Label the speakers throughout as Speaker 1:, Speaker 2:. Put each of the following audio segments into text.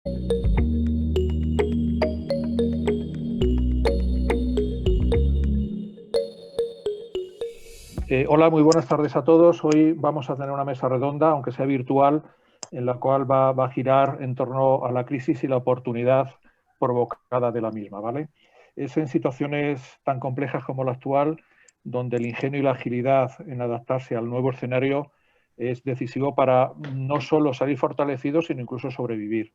Speaker 1: Hola, muy buenas tardes a todos. Hoy vamos a tener una mesa redonda, aunque sea virtual, en la cual va a girar en torno a la crisis y la oportunidad provocada de la misma, ¿vale? Es en situaciones tan complejas como la actual, donde el ingenio y la agilidad en adaptarse al nuevo escenario es decisivo para no solo salir fortalecidos, sino incluso sobrevivir.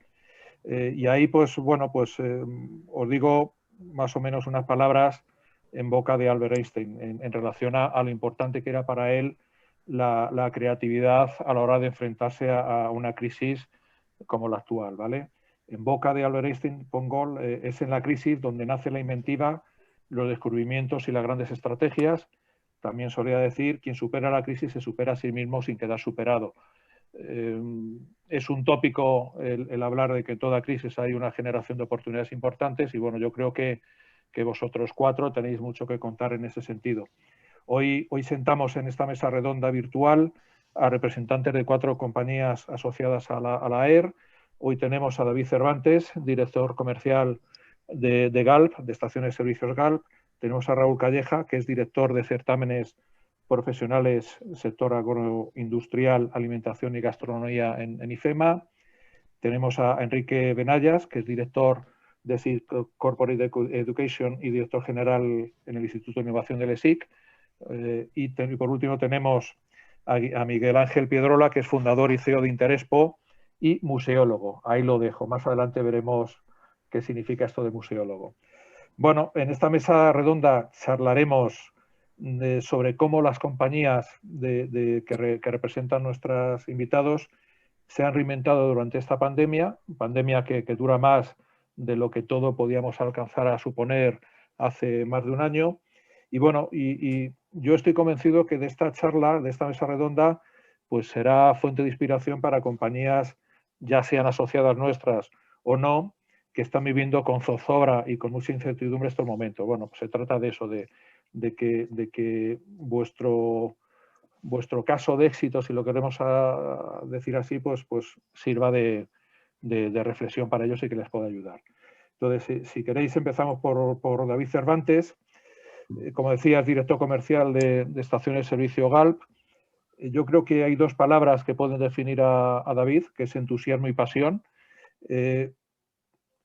Speaker 1: Y ahí, pues, bueno, pues os digo más o menos unas palabras en boca de Albert Einstein en relación a lo importante que era para él la creatividad a la hora de enfrentarse a una crisis como la actual, ¿vale? En boca de Albert Einstein, pongo, es en la crisis donde nace la inventiva, los descubrimientos y las grandes estrategias. También solía decir, quien supera la crisis se supera a sí mismo sin quedar superado. Es un tópico el hablar de que en toda crisis hay una generación de oportunidades importantes y bueno, yo creo que vosotros cuatro tenéis mucho que contar en ese sentido. Hoy sentamos en esta mesa redonda virtual a representantes de 4 compañías asociadas a la AER. Hoy tenemos a David Cervantes, director comercial de Galp, de Estaciones de Servicios Galp. Tenemos a Raúl Calleja, que es director de certámenes profesionales, sector agroindustrial, alimentación y gastronomía en IFEMA. Tenemos a Enrique Benayas, que es director de Corporate Education y director general en el Instituto de Innovación del ESIC. Y por último tenemos a Miguel Ángel Piedrola, que es fundador y CEO de Interespo y museólogo. Ahí lo dejo. Más adelante veremos qué significa esto de museólogo. Bueno, en esta mesa redonda charlaremos sobre cómo las compañías que representan nuestros invitados se han reinventado durante esta pandemia que dura más de lo que todo podíamos alcanzar a suponer hace más de un año. Y bueno, y yo estoy convencido que de esta charla, de esta mesa redonda, pues será fuente de inspiración para compañías, ya sean asociadas nuestras o no, que están viviendo con zozobra y con mucha incertidumbre estos momentos. Bueno, pues se trata de eso, de que vuestro caso de éxito, si lo queremos decir así, pues sirva de reflexión para ellos y que les pueda ayudar. Entonces, si queréis, empezamos por David Cervantes. Como decía, es director comercial de Estaciones de Servicio Galp. Yo creo que hay 2 palabras que pueden definir a David, que es entusiasmo y pasión,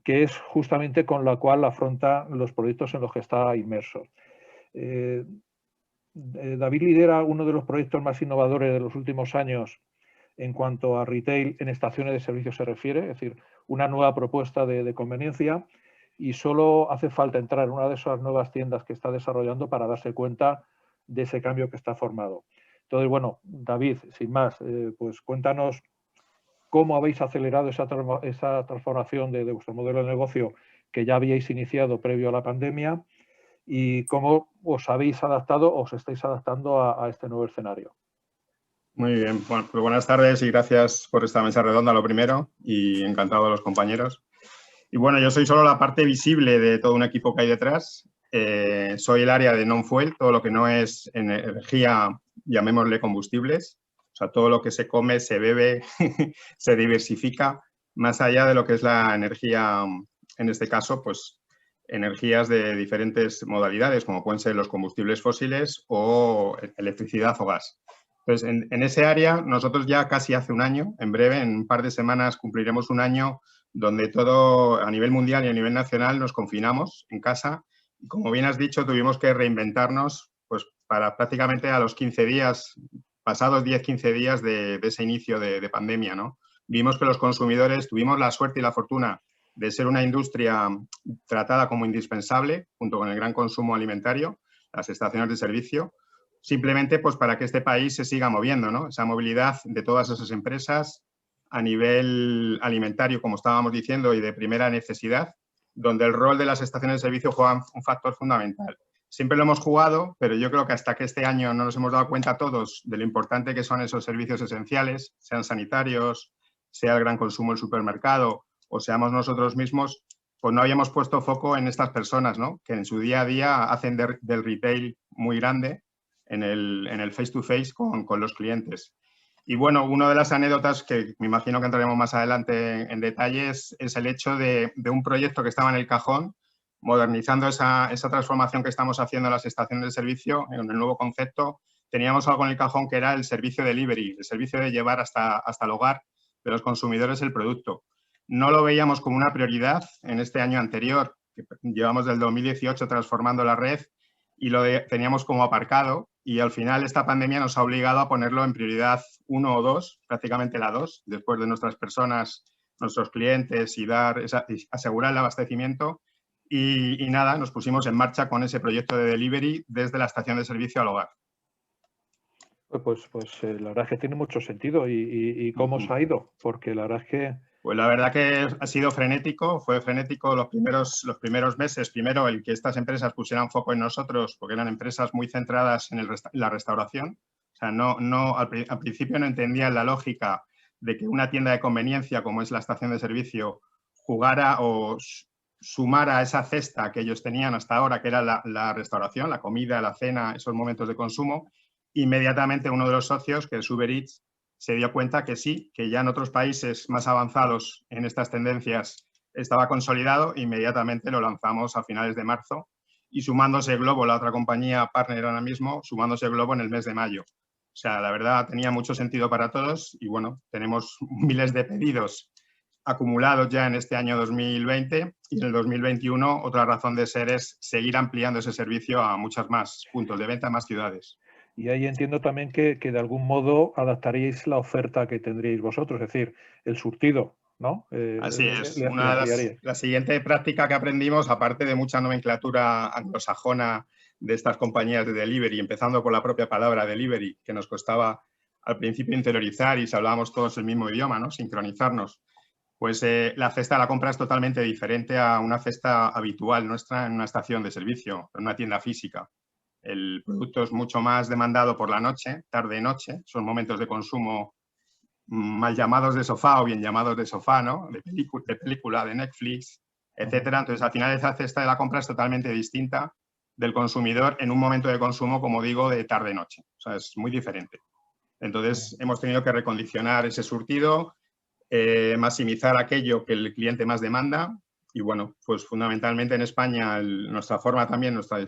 Speaker 1: que es justamente con la cual afronta los proyectos en los que está inmerso. David lidera uno de los proyectos más innovadores de los últimos años en cuanto a retail en estaciones de servicio se refiere, es decir, una nueva propuesta de conveniencia, y solo hace falta entrar en una de esas nuevas tiendas que está desarrollando para darse cuenta de ese cambio que está formado. Entonces, bueno, David, sin más, pues cuéntanos cómo habéis acelerado esa transformación de vuestro modelo de negocio que ya habíais iniciado previo a la pandemia y cómo os habéis adaptado o os estáis adaptando a este nuevo escenario.
Speaker 2: Muy bien, bueno, pues buenas tardes y gracias por esta mesa redonda, lo primero, y encantado de los compañeros. Y bueno, yo soy solo la parte visible de todo un equipo que hay detrás. Soy el área de non-fuel, todo lo que no es energía, llamémosle combustibles. O sea, todo lo que se come, se bebe, se diversifica, más allá de lo que es la energía, en este caso, pues energías de diferentes modalidades, como pueden ser los combustibles fósiles o electricidad o gas. Entonces, en ese área, nosotros ya casi hace un año, en breve, en un par de semanas, cumpliremos un año donde todo a nivel mundial y a nivel nacional nos confinamos en casa. Y como bien has dicho, tuvimos que reinventarnos pues, para prácticamente a los 15 días, pasados 10-15 días de ese inicio de pandemia, ¿no? Vimos que los consumidores tuvimos la suerte y la fortuna de ser una industria tratada como indispensable, junto con el gran consumo alimentario, las estaciones de servicio, simplemente pues para que este país se siga moviendo, ¿no? Esa movilidad de todas esas empresas a nivel alimentario, como estábamos diciendo, y de primera necesidad, donde el rol de las estaciones de servicio juega un factor fundamental. Siempre lo hemos jugado, pero yo creo que hasta que este año no nos hemos dado cuenta todos de lo importante que son esos servicios esenciales, sean sanitarios, sea el gran consumo del supermercado o seamos nosotros mismos, pues no habíamos puesto foco en estas personas, ¿no? Que en su día a día hacen del retail muy grande en el face-to-face con los clientes. Y bueno, una de las anécdotas que me imagino que entraremos más adelante en detalles es el hecho de un proyecto que estaba en el cajón, modernizando esa transformación que estamos haciendo en las estaciones de servicio, en el nuevo concepto. Teníamos algo en el cajón que era el servicio delivery, el servicio de llevar hasta el hogar de los consumidores el producto. No lo veíamos como una prioridad en este año anterior, que llevamos del 2018 transformando la red y teníamos como aparcado, y al final esta pandemia nos ha obligado a ponerlo en prioridad 1 o 2, prácticamente la 2, después de nuestras personas, nuestros clientes y asegurar el abastecimiento. Y nada, nos pusimos en marcha con ese proyecto de delivery desde la estación de servicio al hogar.
Speaker 1: Pues la verdad es que tiene mucho sentido. ¿Y cómo os ha ido? Porque la verdad es que...
Speaker 2: Pues la verdad que ha sido frenético, fue frenético los primeros meses. Primero, el que estas empresas pusieran foco en nosotros, porque eran empresas muy centradas en la restauración. O sea, al principio no entendían la lógica de que una tienda de conveniencia, como es la estación de servicio, jugara o sumara a esa cesta que ellos tenían hasta ahora, que era la restauración, la comida, la cena, esos momentos de consumo. Inmediatamente uno de los socios, que es Uber Eats, se dio cuenta que sí, que ya en otros países más avanzados en estas tendencias estaba consolidado. Inmediatamente lo lanzamos a finales de marzo y sumándose Glovo, la otra compañía partner ahora mismo, sumándose Glovo en el mes de mayo. O sea, la verdad tenía mucho sentido para todos y bueno, tenemos miles de pedidos acumulados ya en este año 2020 y en el 2021 otra razón de ser es seguir ampliando ese servicio a muchos más puntos de venta, más ciudades.
Speaker 1: Y ahí entiendo también que de algún modo adaptaríais la oferta que tendríais vosotros, es decir, el surtido, ¿no?
Speaker 2: Así es.
Speaker 1: Le
Speaker 2: Una de la siguiente práctica que aprendimos, aparte de mucha nomenclatura anglosajona de estas compañías de delivery, empezando por la propia palabra delivery, que nos costaba al principio interiorizar y si hablábamos todos el mismo idioma, ¿no? Sincronizarnos. Pues la cesta de la compra es totalmente diferente a una cesta habitual nuestra en una estación de servicio, en una tienda física. El producto es mucho más demandado por la noche, tarde-noche, son momentos de consumo mal llamados de sofá o bien llamados de sofá, ¿no? De película, de Netflix, etcétera. Entonces, al final esa cesta de la compra es totalmente distinta del consumidor en un momento de consumo, como digo, de tarde-noche. O sea, es muy diferente. Entonces, hemos tenido que recondicionar ese surtido, maximizar aquello que el cliente más demanda y, bueno, pues fundamentalmente en España nuestra forma también, nuestra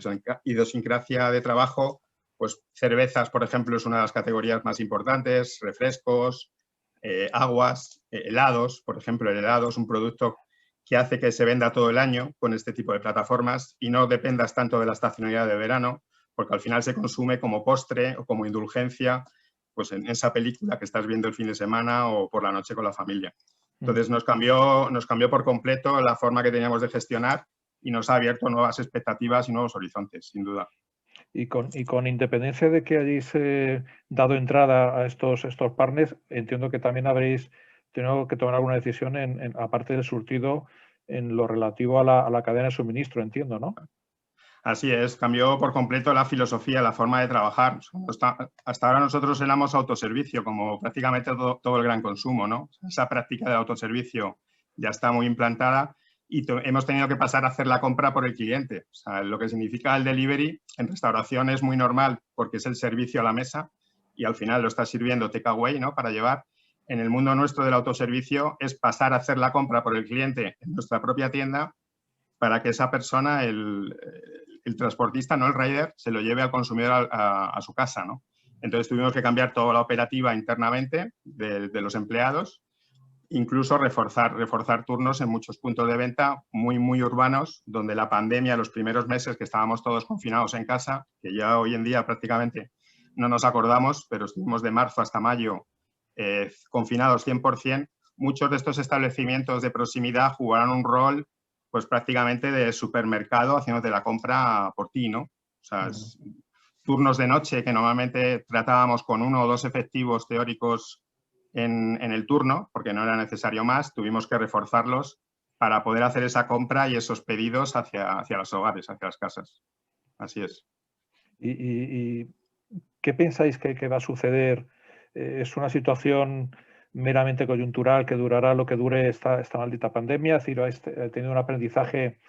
Speaker 2: idiosincrasia de trabajo, pues cervezas, por ejemplo, es una de las categorías más importantes, refrescos, aguas, helados, por ejemplo, el helado es un producto que hace que se venda todo el año con este tipo de plataformas y no dependas tanto de la estacionalidad de verano, porque al final se consume como postre o como indulgencia, pues en esa película que estás viendo el fin de semana o por la noche con la familia. Entonces nos cambió por completo la forma que teníamos de gestionar y nos ha abierto nuevas expectativas y nuevos horizontes, sin duda.
Speaker 1: Y con independencia de que hayáis dado entrada a estos partners, entiendo que también habréis tenido que tomar alguna decisión, aparte del surtido, en lo relativo a la cadena de suministro, entiendo, ¿no?
Speaker 2: Así es, cambió por completo la filosofía, la forma de trabajar. Hasta ahora nosotros éramos autoservicio, como prácticamente todo el gran consumo, ¿no? Esa práctica de autoservicio ya está muy implantada y hemos tenido que pasar a hacer la compra por el cliente. O sea, lo que significa el delivery en restauración es muy normal porque es el servicio a la mesa y al final lo está sirviendo takeaway, ¿no? Para llevar. En el mundo nuestro del autoservicio es pasar a hacer la compra por el cliente en nuestra propia tienda para que esa persona, el transportista, no el rider, se lo lleve al consumidor a su casa, ¿no? Entonces tuvimos que cambiar toda la operativa internamente de los empleados, incluso reforzar turnos en muchos puntos de venta muy urbanos, donde la pandemia, los primeros meses que estábamos todos confinados en casa, que ya hoy en día prácticamente no nos acordamos, pero estuvimos de marzo hasta mayo confinados 100%, muchos de estos establecimientos de proximidad jugaron un rol pues prácticamente de supermercado haciéndote la compra por ti, ¿no? O sea, turnos de noche que normalmente tratábamos con 1 o 2 efectivos teóricos en el turno, porque no era necesario más, tuvimos que reforzarlos para poder hacer esa compra y esos pedidos hacia los hogares, hacia las casas. Así es.
Speaker 1: ¿Y qué pensáis que va a suceder? ¿Es una situación meramente coyuntural que durará lo que dure esta maldita pandemia? Es decir, ¿habéis tenido un aprendizaje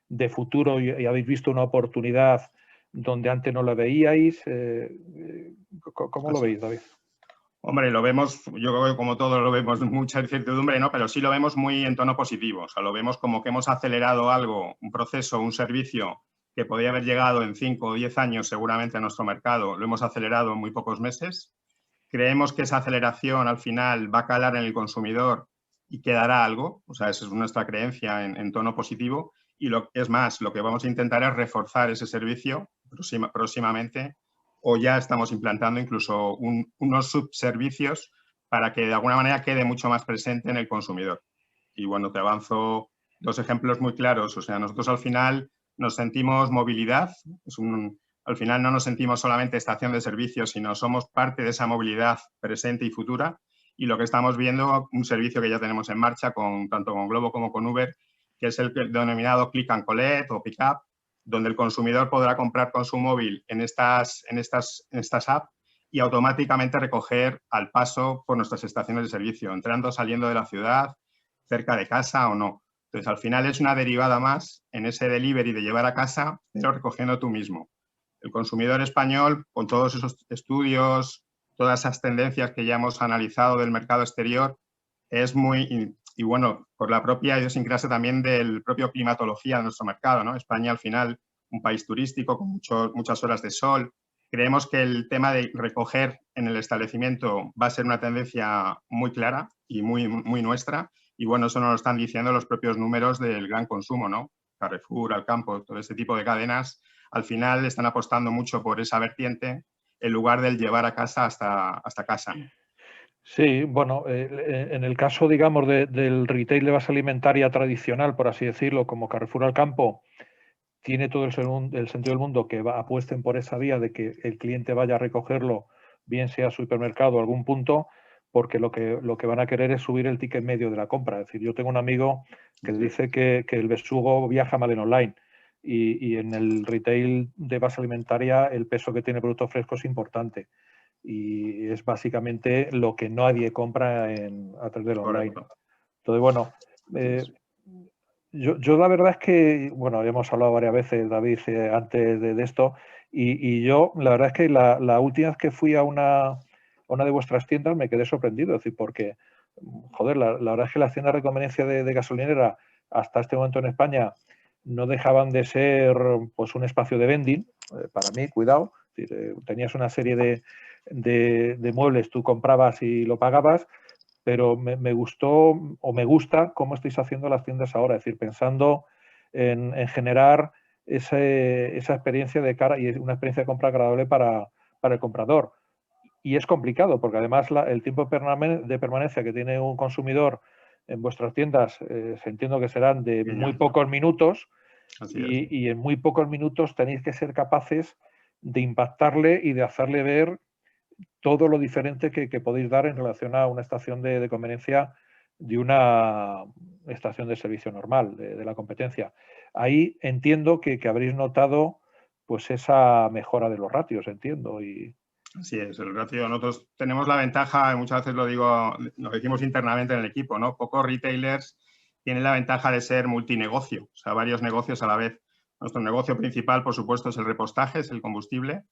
Speaker 1: de futuro y habéis visto una oportunidad donde antes no la veíais? ¿Cómo lo veis, David?
Speaker 2: Hombre, lo vemos, yo creo que como todos lo vemos mucha incertidumbre, ¿no? Pero sí lo vemos muy en tono positivo. O sea, lo vemos como que hemos acelerado algo, un proceso, un servicio que podía haber llegado en 5 o 10 años seguramente a nuestro mercado, lo hemos acelerado en muy pocos meses. Creemos que esa aceleración al final va a calar en el consumidor y quedará algo. O sea, esa es nuestra creencia en tono positivo. Y es más, lo que vamos a intentar es reforzar ese servicio próximamente, o ya estamos implantando incluso unos subservicios para que de alguna manera quede mucho más presente en el consumidor. Y bueno, te avanzo 2 ejemplos muy claros. O sea, nosotros al final nos sentimos movilidad, al final no nos sentimos solamente estación de servicio, sino somos parte de esa movilidad presente y futura. Y lo que estamos viendo, un servicio que ya tenemos en marcha tanto con Glovo como con Uber, que es el denominado Click and Collect o Pick Up, donde el consumidor podrá comprar con su móvil en estas apps y automáticamente recoger al paso por nuestras estaciones de servicio, entrando, saliendo de la ciudad, cerca de casa o no. Entonces, al final es una derivada más en ese delivery de llevar a casa, pero recogiendo tú mismo. El consumidor español, con todos esos estudios, todas esas tendencias que ya hemos analizado del mercado exterior, es muy, y bueno, por la propia idiosincrasia también del propio climatología de nuestro mercado, ¿no? España al final, un país turístico con muchas horas de sol. Creemos que el tema de recoger en el establecimiento va a ser una tendencia muy clara y muy nuestra. Y bueno, eso nos lo están diciendo los propios números del gran consumo, ¿no? Carrefour, Alcampo, todo este tipo de cadenas, al final están apostando mucho por esa vertiente en lugar del llevar a casa hasta casa.
Speaker 1: Sí, bueno, en el caso, digamos, del retail de base alimentaria tradicional, por así decirlo, como Carrefour Alcampo, tiene todo el sentido del mundo que apuesten por esa vía de que el cliente vaya a recogerlo, bien sea supermercado o algún punto, porque lo que van a querer es subir el ticket medio de la compra. Es decir, yo tengo un amigo que dice que el besugo viaja mal en online y en el retail de base alimentaria el peso que tiene el producto fresco es importante y es básicamente lo que nadie compra a través del online.
Speaker 2: Correcto.
Speaker 1: Entonces, bueno, yo la verdad es que, bueno, hemos hablado varias veces, David, antes de esto, y yo la verdad es que la última vez que fui a una de vuestras tiendas me quedé sorprendido, es decir, porque, joder, la verdad es que las tiendas de conveniencia de gasolinera hasta este momento en España no dejaban de ser pues un espacio de vending, para mí, cuidado, es decir, tenías una serie de muebles, tú comprabas y lo pagabas, pero me gustó o me gusta cómo estáis haciendo las tiendas ahora, es decir, pensando en generar esa experiencia de cara y una experiencia de compra agradable para el comprador. Y es complicado porque además el tiempo de permanencia que tiene un consumidor en vuestras tiendas entiendo que serán de muy pocos minutos y en muy pocos minutos tenéis que ser capaces de impactarle y de hacerle ver todo lo diferente que podéis dar en relación a una estación de conveniencia de una estación de servicio normal, de la competencia. Ahí entiendo que habréis notado pues esa mejora de los ratios, entiendo.
Speaker 2: Así es, el ratio. Nosotros tenemos la ventaja, muchas veces lo decimos internamente en el equipo, ¿no? Pocos retailers tienen la ventaja de ser multinegocio, o sea, varios negocios a la vez. Nuestro negocio principal, por supuesto, es el repostaje, es el combustible,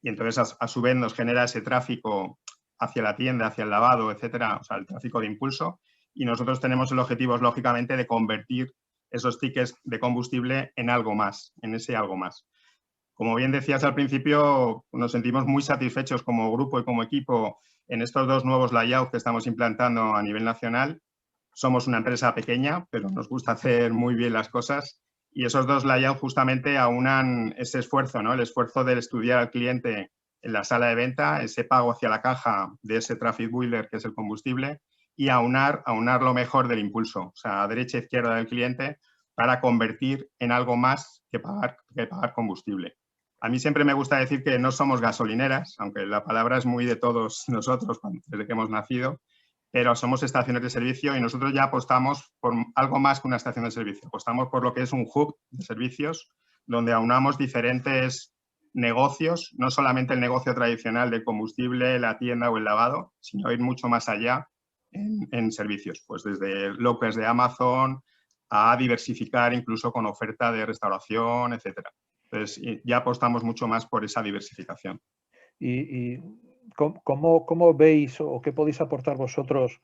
Speaker 2: y entonces a su vez nos genera ese tráfico hacia la tienda, hacia el lavado, etcétera, o sea, el tráfico de impulso, y nosotros tenemos el objetivo, lógicamente, de convertir esos tickets de combustible en algo más, en ese algo más. Como bien decías al principio, nos sentimos muy satisfechos como grupo y como equipo en estos 2 nuevos layouts que estamos implantando a nivel nacional. Somos una empresa pequeña, pero nos gusta hacer muy bien las cosas y esos 2 layouts justamente aunan ese esfuerzo, ¿no? El esfuerzo del estudiar al cliente en la sala de venta, ese pago hacia la caja de ese traffic builder que es el combustible y aunar lo mejor del impulso, o sea, a derecha e izquierda del cliente para convertir en algo más que pagar combustible. A mí siempre me gusta decir que no somos gasolineras, aunque la palabra es muy de todos nosotros desde que hemos nacido, pero somos estaciones de servicio y nosotros ya apostamos por algo más que una estación de servicio. Apostamos por lo que es un hub de servicios donde aunamos diferentes negocios, no solamente el negocio tradicional de combustible, la tienda o el lavado, sino ir mucho más allá en servicios, pues desde lockers de Amazon a diversificar incluso con oferta de restauración, etcétera. Entonces, ya apostamos mucho más por esa diversificación.
Speaker 1: Y ¿cómo veis o qué podéis aportar vosotros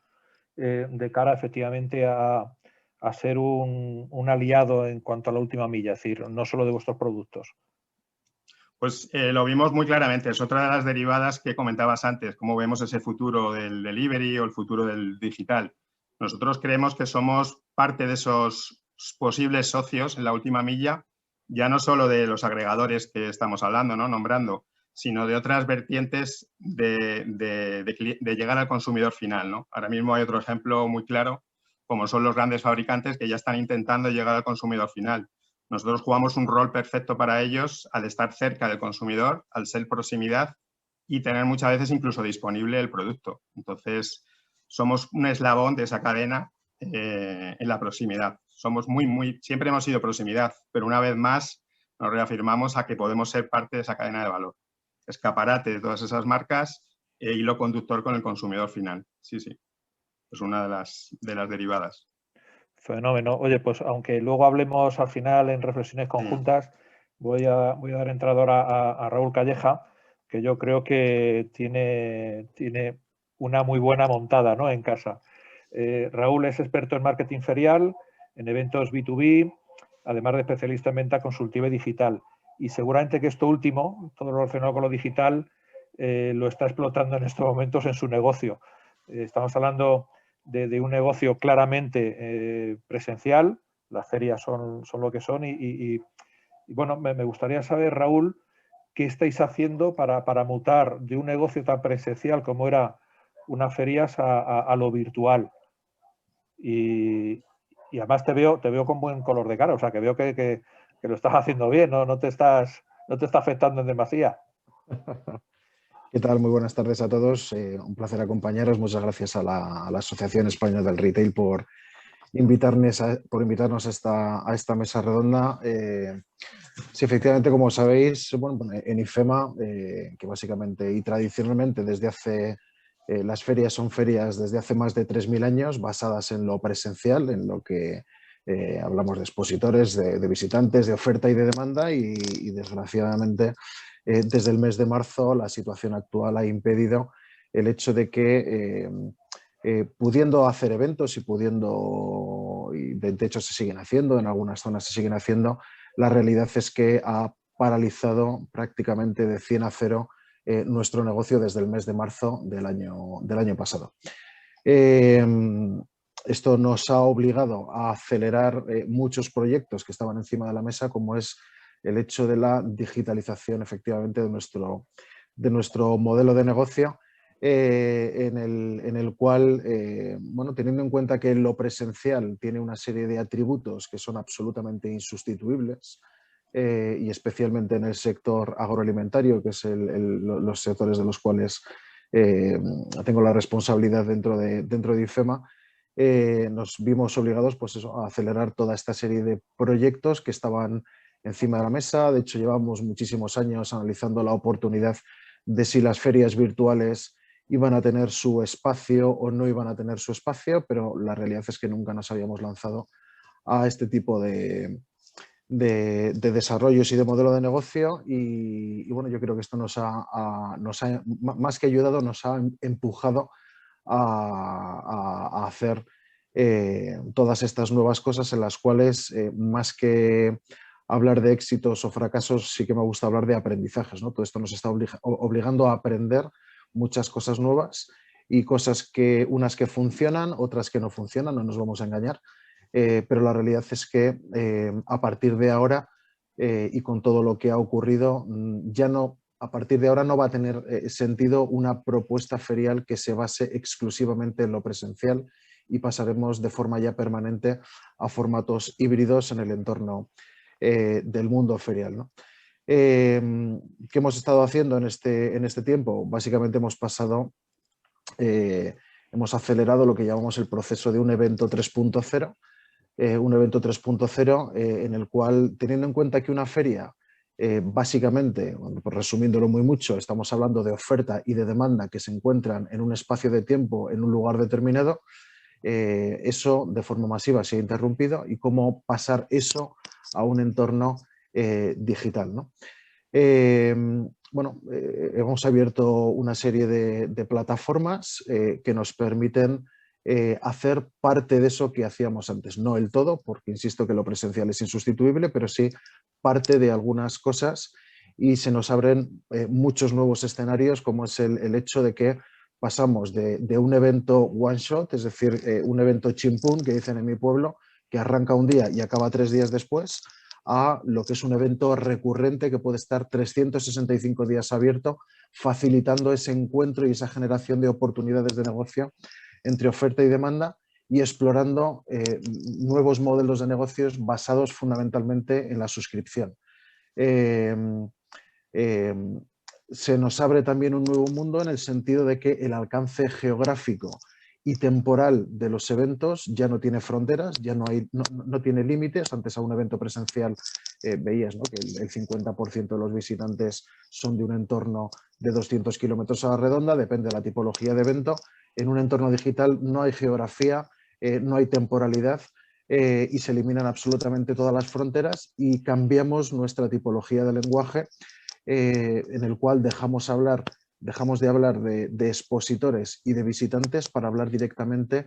Speaker 1: de cara efectivamente a ser un aliado en cuanto a la última milla, es decir, no solo de vuestros productos?
Speaker 2: Pues lo vimos muy claramente. Es otra de las derivadas que comentabas antes, cómo vemos ese futuro del delivery o el futuro del digital. Nosotros creemos que somos parte de esos posibles socios en la última milla, ya no solo de los agregadores que estamos hablando, ¿no? Nombrando, sino de otras vertientes de llegar al consumidor final, ¿no? Ahora mismo hay otro ejemplo muy claro, como son los grandes fabricantes que ya están intentando llegar al consumidor final. Nosotros jugamos un rol perfecto para ellos al estar cerca del consumidor, al ser proximidad y tener muchas veces incluso disponible el producto. Entonces, somos un eslabón de esa cadena en la proximidad. Somos siempre hemos sido proximidad, pero una vez más nos reafirmamos a que podemos ser parte de esa cadena de valor. Escaparate de todas esas marcas e hilo conductor con el consumidor final. Sí, sí. Es una de las derivadas.
Speaker 1: Fenómeno. Oye, pues aunque luego hablemos al final en reflexiones conjuntas, voy a dar entrada ahora a Raúl Calleja, que yo creo que tiene una muy buena montada, ¿no?, en casa. Raúl es experto en marketing ferial, en eventos B2B, además de especialista en venta consultiva y digital. Y seguramente que esto último, todo lo relacionado con lo digital, lo está explotando en estos momentos en su negocio. Estamos hablando de un negocio claramente presencial. Las ferias son lo que son y bueno, me gustaría saber, Raúl, qué estáis haciendo para mutar de un negocio tan presencial como era unas ferias a lo virtual. Y además te veo con buen color de cara, o sea, que veo que lo estás haciendo bien, no te está afectando en demasía.
Speaker 3: ¿Qué tal? Muy buenas tardes a todos. Un placer acompañaros. Muchas gracias a la Asociación Española del Retail por invitarnos a esta mesa redonda. Sí, efectivamente, como sabéis, bueno, en IFEMA, que básicamente y tradicionalmente desde hace, las ferias son ferias desde hace más de 3000 años, basadas en lo presencial, en lo que hablamos de expositores, de visitantes, de oferta y de demanda y desgraciadamente desde el mes de marzo la situación actual ha impedido el hecho de que pudiendo hacer eventos y de hecho se siguen haciendo, en algunas zonas se siguen haciendo, la realidad es que ha paralizado prácticamente de 100 a 0 nuestro negocio desde el mes de marzo del año pasado. Esto nos ha obligado a acelerar muchos proyectos que estaban encima de la mesa, como es el hecho de la digitalización efectivamente de nuestro modelo de negocio, en el cual, bueno, teniendo en cuenta que lo presencial tiene una serie de atributos que son absolutamente insustituibles, y especialmente en el sector agroalimentario, que es los sectores de los cuales tengo la responsabilidad dentro de IFEMA, nos vimos obligados pues eso, a acelerar toda esta serie de proyectos que estaban encima de la mesa. De hecho, llevamos muchísimos años analizando la oportunidad de si las ferias virtuales iban a tener su espacio o no iban a tener su espacio, pero la realidad es que nunca nos habíamos lanzado a este tipo de desarrollos y de modelo de negocio y bueno, yo creo que esto nos ha más que ayudado, nos ha empujado a hacer todas estas nuevas cosas en las cuales más que hablar de éxitos o fracasos, sí que me gusta hablar de aprendizajes, ¿no? Todo esto nos está obligando a aprender muchas cosas nuevas y cosas que unas que funcionan, otras que no funcionan, no nos vamos a engañar, pero la realidad es que a partir de ahora y con todo lo que ha ocurrido, a partir de ahora no va a tener sentido una propuesta ferial que se base exclusivamente en lo presencial y pasaremos de forma ya permanente a formatos híbridos en el entorno del mundo ferial, ¿no? ¿Qué hemos estado haciendo en este tiempo? Básicamente hemos acelerado lo que llamamos el proceso de un evento 3.0, en el cual, teniendo en cuenta que una feria, básicamente, pues resumiéndolo muy mucho, estamos hablando de oferta y de demanda que se encuentran en un espacio de tiempo, en un lugar determinado, eso de forma masiva se ha interrumpido y cómo pasar eso a un entorno digital, ¿no? bueno, hemos abierto una serie de plataformas que nos permiten hacer parte de eso que hacíamos antes. No el todo, porque insisto que lo presencial es insustituible, pero sí parte de algunas cosas, y se nos abren muchos nuevos escenarios, como es el hecho de que pasamos de un evento one shot, es decir, un evento chimpún, que dicen en mi pueblo, que arranca un día y acaba 3 días después, a lo que es un evento recurrente que puede estar 365 días abierto, facilitando ese encuentro y esa generación de oportunidades de negocio entre oferta y demanda, y explorando nuevos modelos de negocios basados fundamentalmente en la suscripción. Se nos abre también un nuevo mundo en el sentido de que el alcance geográfico y temporal de los eventos ya no tiene fronteras, ya no tiene límites. Antes, a un evento presencial veías, ¿no?, que el 50% de los visitantes son de un entorno de 200 kilómetros a la redonda, depende de la tipología de evento. En un entorno digital no hay geografía, no hay temporalidad, y se eliminan absolutamente todas las fronteras, y cambiamos nuestra tipología de lenguaje, en el cual dejamos de hablar de expositores y de visitantes para hablar directamente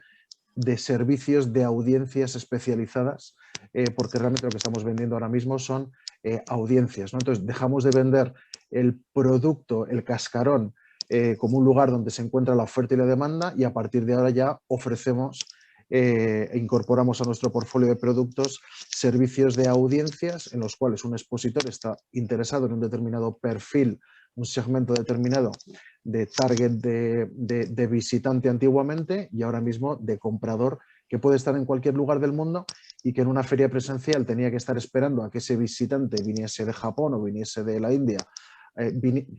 Speaker 3: de servicios de audiencias especializadas, porque realmente lo que estamos vendiendo ahora mismo son audiencias, ¿no? Entonces dejamos de vender el producto, el cascarón, como un lugar donde se encuentra la oferta y la demanda, y a partir de ahora ya ofrecemos e incorporamos a nuestro portfolio de productos servicios de audiencias en los cuales un expositor está interesado en un determinado perfil, un segmento determinado de target de visitante antiguamente, y ahora mismo de comprador, que puede estar en cualquier lugar del mundo y que en una feria presencial tenía que estar esperando a que ese visitante viniese de Japón o viniese de la India.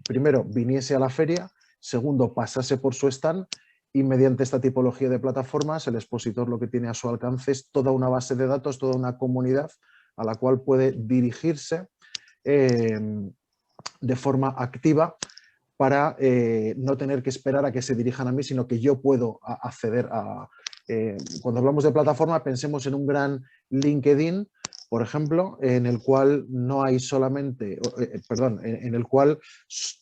Speaker 3: Primero, viniese a la feria; segundo, pasase por su stand. Y mediante esta tipología de plataformas, el expositor lo que tiene a su alcance es toda una base de datos, toda una comunidad a la cual puede dirigirse de forma activa, para no tener que esperar a que se dirijan a mí, sino que yo puedo acceder a... cuando hablamos de plataforma, pensemos en un gran LinkedIn, por ejemplo, en el cual no hay solamente, en el cual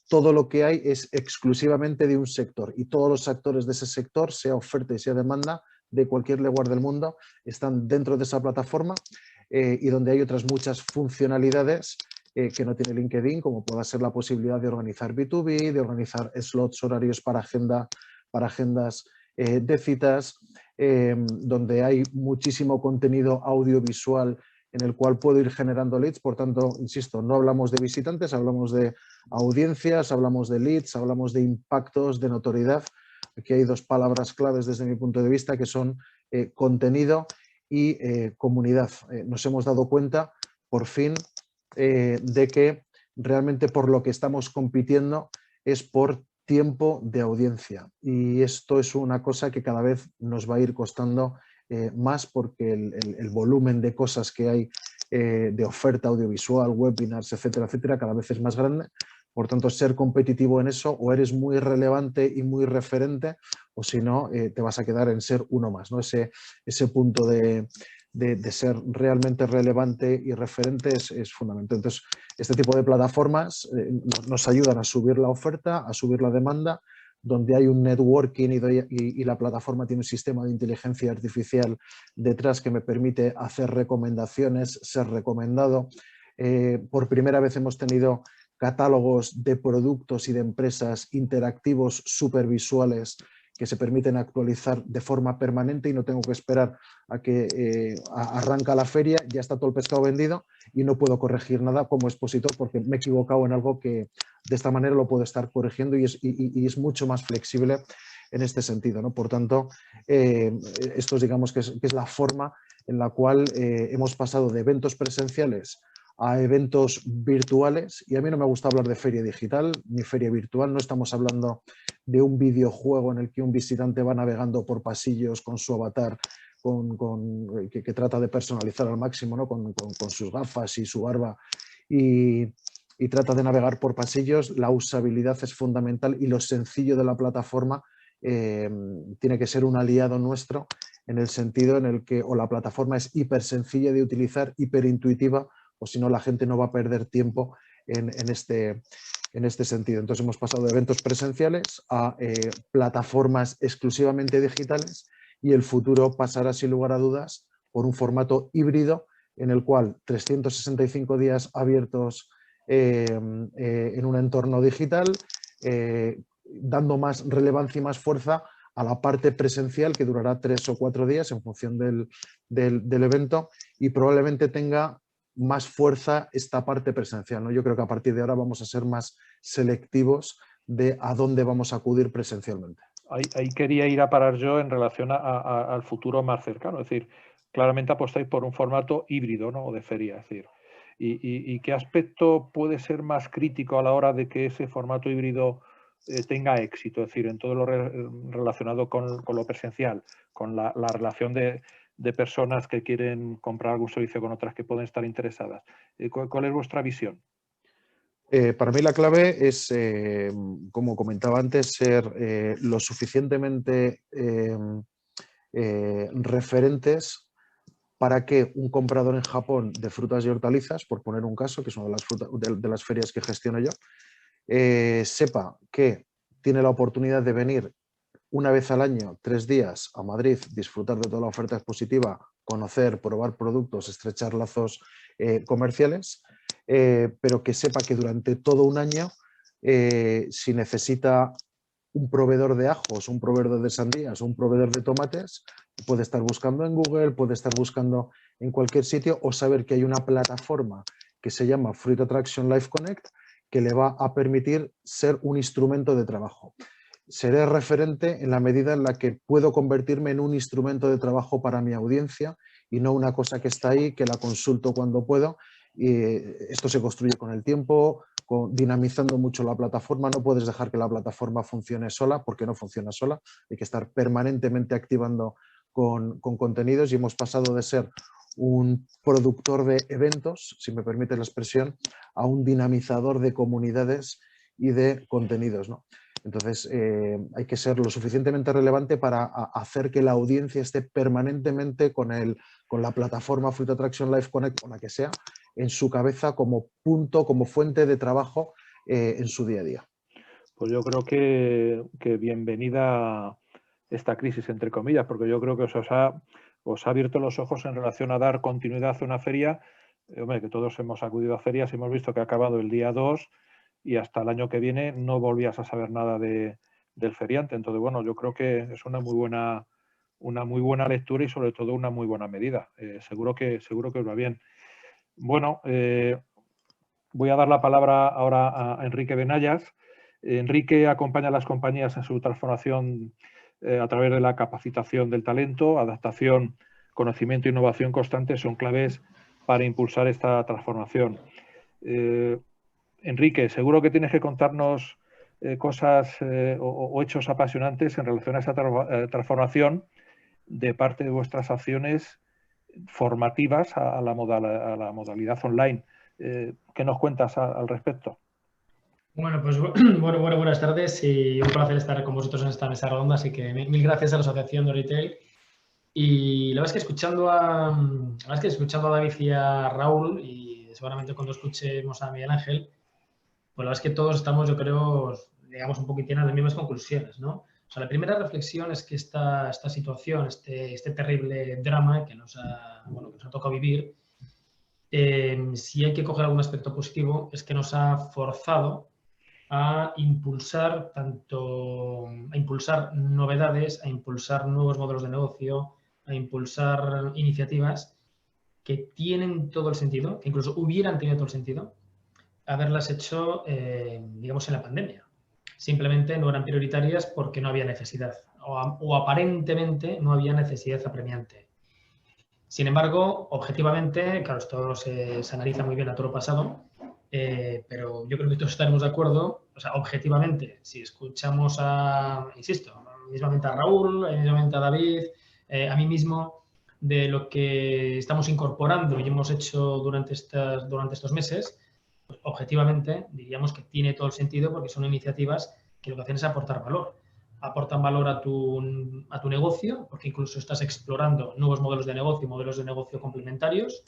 Speaker 3: todo lo que hay es exclusivamente de un sector, y todos los actores de ese sector, sea oferta y sea demanda, de cualquier lugar del mundo, están dentro de esa plataforma, y donde hay otras muchas funcionalidades que no tiene LinkedIn, como pueda ser la posibilidad de organizar B2B, de organizar slots horarios para agendas de citas, donde hay muchísimo contenido audiovisual en el cual puedo ir generando leads. Por tanto, insisto, no hablamos de visitantes, hablamos de audiencias, hablamos de leads, hablamos de impactos, de notoriedad. Aquí hay 2 palabras claves desde mi punto de vista, que son contenido y comunidad. Nos hemos dado cuenta, por fin, de que realmente por lo que estamos compitiendo es por tiempo de audiencia, y esto es una cosa que cada vez nos va a ir costando más, porque el volumen de cosas que hay, de oferta audiovisual, webinars, etcétera, etcétera, cada vez es más grande. Por tanto, ser competitivo en eso, o eres muy relevante y muy referente, o si no, te vas a quedar en ser uno más, ¿no? Ese punto de ser realmente relevante y referente es fundamental. Entonces, este tipo de plataformas nos ayudan a subir la oferta, a subir la demanda, donde hay un networking y la plataforma tiene un sistema de inteligencia artificial detrás que me permite hacer recomendaciones, ser recomendado. Por primera vez hemos tenido catálogos de productos y de empresas interactivos, supervisuales, que se permiten actualizar de forma permanente, y no tengo que esperar a que arranca la feria, ya está todo el pescado vendido y no puedo corregir nada como expositor porque me he equivocado en algo que de esta manera lo puedo estar corrigiendo, y es mucho más flexible en este sentido, ¿no? Por tanto, esto digamos que es la forma en la cual hemos pasado de eventos presenciales a eventos virtuales. Y a mí no me gusta hablar de feria digital ni feria virtual. No estamos hablando de un videojuego en el que un visitante va navegando por pasillos con su avatar, que trata de personalizar al máximo, ¿no? con sus gafas y su barba, y trata de navegar por pasillos. La usabilidad es fundamental, y lo sencillo de la plataforma tiene que ser un aliado nuestro, en el sentido en el que o la plataforma es hiper sencilla de utilizar, hiper intuitiva, o si no, la gente no va a perder tiempo en este en este sentido. Entonces hemos pasado de eventos presenciales a plataformas exclusivamente digitales y el futuro pasará sin lugar a dudas por un formato híbrido en el cual 365 días abiertos en un entorno digital, dando más relevancia y más fuerza a la parte presencial que durará 3 o 4 días en función del evento y probablemente tenga más fuerza esta parte presencial, ¿no? Yo creo que a partir de ahora vamos a ser más selectivos de a dónde vamos a acudir presencialmente.
Speaker 1: Ahí quería ir a parar yo en relación al futuro más cercano, es decir, claramente apostáis por un formato híbrido, ¿no? O de feria, es decir, ¿y qué aspecto puede ser más crítico a la hora de que ese formato híbrido tenga éxito? Es decir, en todo lo relacionado con lo presencial, con la relación de personas que quieren comprar algún servicio con otras que pueden estar interesadas. ¿Cuál es vuestra visión?
Speaker 3: Para mí la clave es, como comentaba antes, ser lo suficientemente referentes para que un comprador en Japón de frutas y hortalizas, por poner un caso, que es una de las ferias que gestiono yo, sepa que tiene la oportunidad de venir una vez al año, 3 días a Madrid, disfrutar de toda la oferta expositiva, conocer, probar productos, estrechar lazos comerciales, pero que sepa que durante todo un año, si necesita un proveedor de ajos, un proveedor de sandías, un proveedor de tomates, puede estar buscando en Google, puede estar buscando en cualquier sitio o saber que hay una plataforma que se llama Fruit Attraction Live Connect que le va a permitir ser un instrumento de trabajo. Seré referente en la medida en la que puedo convertirme en un instrumento de trabajo para mi audiencia y no una cosa que está ahí, que la consulto cuando puedo. Y esto se construye con el tiempo, dinamizando mucho la plataforma. No puedes dejar que la plataforma funcione sola porque no funciona sola. Hay que estar permanentemente activando con contenidos y hemos pasado de ser un productor de eventos, si me permite la expresión, a un dinamizador de comunidades y de contenidos, ¿no? Entonces, hay que ser lo suficientemente relevante para hacer que la audiencia esté permanentemente con la plataforma Fruit Attraction Live Connect, con la que sea, en su cabeza como punto, como fuente de trabajo en su día a día.
Speaker 1: Pues yo creo que bienvenida esta crisis, entre comillas, porque yo creo que os ha abierto los ojos en relación a dar continuidad a una feria. Hombre, que todos hemos acudido a ferias y hemos visto que ha acabado el día 2 y hasta el año que viene no volvías a saber nada del feriante. Entonces, bueno, yo creo que es una muy buena lectura y sobre todo una muy buena medida. Seguro que os va bien. Bueno, voy a dar la palabra ahora a Enrique Benayas. Enrique acompaña a las compañías en su transformación a través de la capacitación del talento, adaptación, conocimiento e innovación constante son claves para impulsar esta transformación. Enrique, seguro que tienes que contarnos cosas o hechos apasionantes en relación a esa transformación de parte de vuestras acciones formativas a la modalidad online. ¿Qué nos cuentas al respecto?
Speaker 4: Bueno, pues buenas tardes y un placer estar con vosotros en esta mesa redonda, así que mil gracias a la Asociación de Retail. Y la verdad es que escuchando a David y a Raúl, y seguramente cuando escuchemos a Miguel Ángel, pues la verdad es que todos estamos, yo creo, digamos, un poquitín en las mismas conclusiones, ¿no? O sea, la primera reflexión es que esta situación, este terrible drama que nos ha tocado vivir, si hay que coger algún aspecto positivo, es que nos ha forzado a impulsar novedades, a impulsar nuevos modelos de negocio, a impulsar iniciativas que tienen todo el sentido, que incluso hubieran tenido todo el sentido, haberlas hecho, digamos, en la pandemia. Simplemente no eran prioritarias porque no había necesidad o aparentemente no había necesidad apremiante. Sin embargo, objetivamente, claro, esto se analiza muy bien a todo lo pasado, pero yo creo que todos estaremos de acuerdo, o sea, objetivamente, si escuchamos insisto, mismamente a Raúl, mismamente a David, a mí mismo, de lo que estamos incorporando y hemos hecho durante estos meses, pues, objetivamente diríamos que tiene todo el sentido porque son iniciativas que lo que hacen es aportar valor. Aportan valor a tu negocio, porque incluso estás explorando nuevos modelos de negocio complementarios.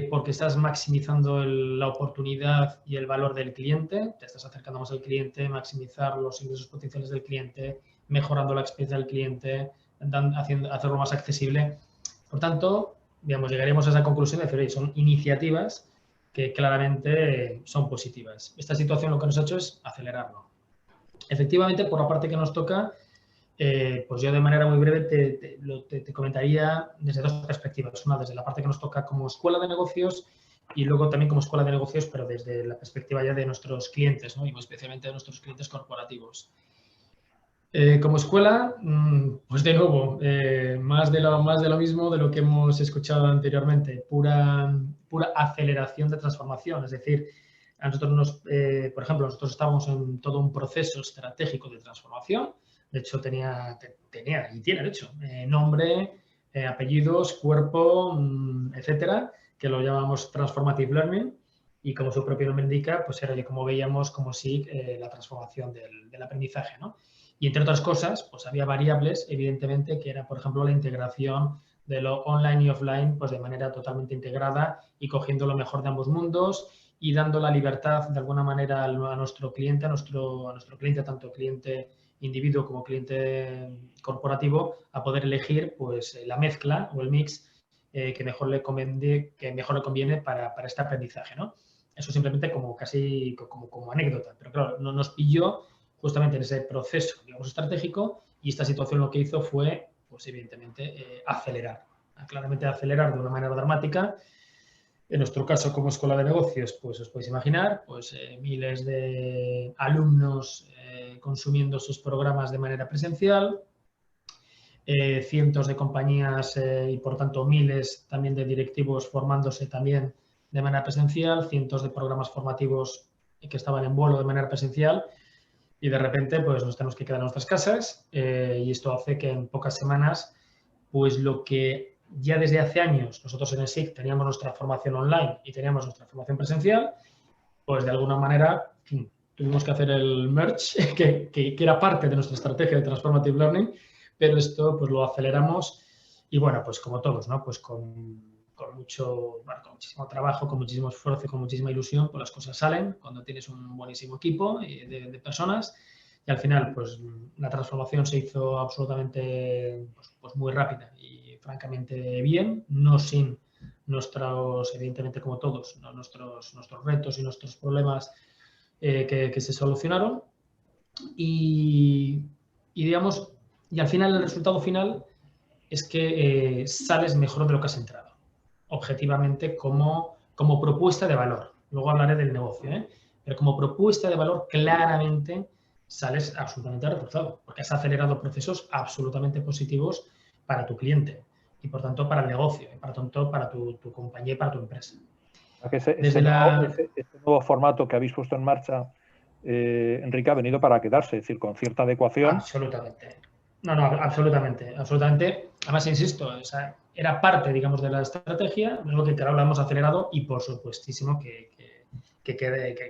Speaker 4: porque estás maximizando la oportunidad y el valor del cliente, te estás acercando más al cliente, maximizar los ingresos potenciales del cliente, mejorando la experiencia del cliente, hacerlo más accesible. Por tanto, digamos, llegaremos a esa conclusión de decir, oye, son iniciativas que claramente son positivas. Esta situación lo que nos ha hecho es acelerarlo. Efectivamente, por la parte que nos toca, pues yo de manera muy breve te comentaría desde dos perspectivas. Una desde la parte que nos toca como escuela de negocios y luego también como escuela de negocios, pero desde la perspectiva ya de nuestros clientes, ¿no? Y especialmente de nuestros clientes corporativos. Como escuela, pues de nuevo, más de lo mismo de lo que hemos escuchado anteriormente, pura aceleración de transformación. Es decir, a nosotros por ejemplo, nosotros estábamos en todo un proceso estratégico de transformación. De hecho, tenía y tiene, de hecho, nombre, apellidos, cuerpo, etcétera, que lo llamamos Transformative Learning. Y como su propio nombre indica, pues era como veíamos como si la transformación del aprendizaje, ¿no? Y entre otras cosas, pues había variables, evidentemente, que era, por ejemplo, la integración de lo online y offline, pues de manera totalmente integrada y cogiendo lo mejor de ambos mundos y dando la libertad, de alguna manera, a nuestro cliente, a nuestro cliente, tanto cliente individuo como cliente corporativo, a poder elegir pues la mezcla o el mix que mejor le conviene para este aprendizaje, ¿no? Eso simplemente como casi como anécdota, pero claro, no nos pilló justamente en ese proceso, digamos, estratégico, y esta situación lo que hizo fue, pues evidentemente, claramente acelerar de una manera dramática. En nuestro caso, como escuela de negocios, pues os podéis imaginar, pues miles de alumnos consumiendo sus programas de manera presencial, cientos de compañías y, por tanto, miles también de directivos formándose también de manera presencial, cientos de programas formativos que estaban en vuelo de manera presencial. Y de repente, pues nos tenemos que quedar en nuestras casas y esto hace que en pocas semanas, pues lo que ya desde hace años nosotros en el SIC teníamos nuestra formación online y teníamos nuestra formación presencial, pues de alguna manera tuvimos que hacer el merge, que era parte de nuestra estrategia de Transformative Learning, pero esto pues lo aceleramos y bueno, pues como todos, ¿no? Pues con muchísimo trabajo, con muchísimo esfuerzo y con muchísima ilusión, pues las cosas salen cuando tienes un buenísimo equipo de personas y al final pues la transformación se hizo absolutamente pues muy rápida y francamente bien, no sin evidentemente como todos, ¿no? nuestros retos y nuestros problemas que se solucionaron y digamos, y al final el resultado final es que sales mejor de lo que has entrado, objetivamente como propuesta de valor. Luego hablaré del negocio, pero como propuesta de valor claramente sales absolutamente reforzado, porque has acelerado procesos absolutamente positivos para tu cliente y, por tanto, para el negocio, y, por tanto, para tu compañía y para tu empresa.
Speaker 1: Este nuevo formato que habéis puesto en marcha, Enrique, ha venido para quedarse, es decir, con cierta adecuación.
Speaker 4: Absolutamente. No, absolutamente. Además, insisto, era parte, digamos, de la estrategia, lo que claro, lo hemos acelerado y, por supuestísimo, que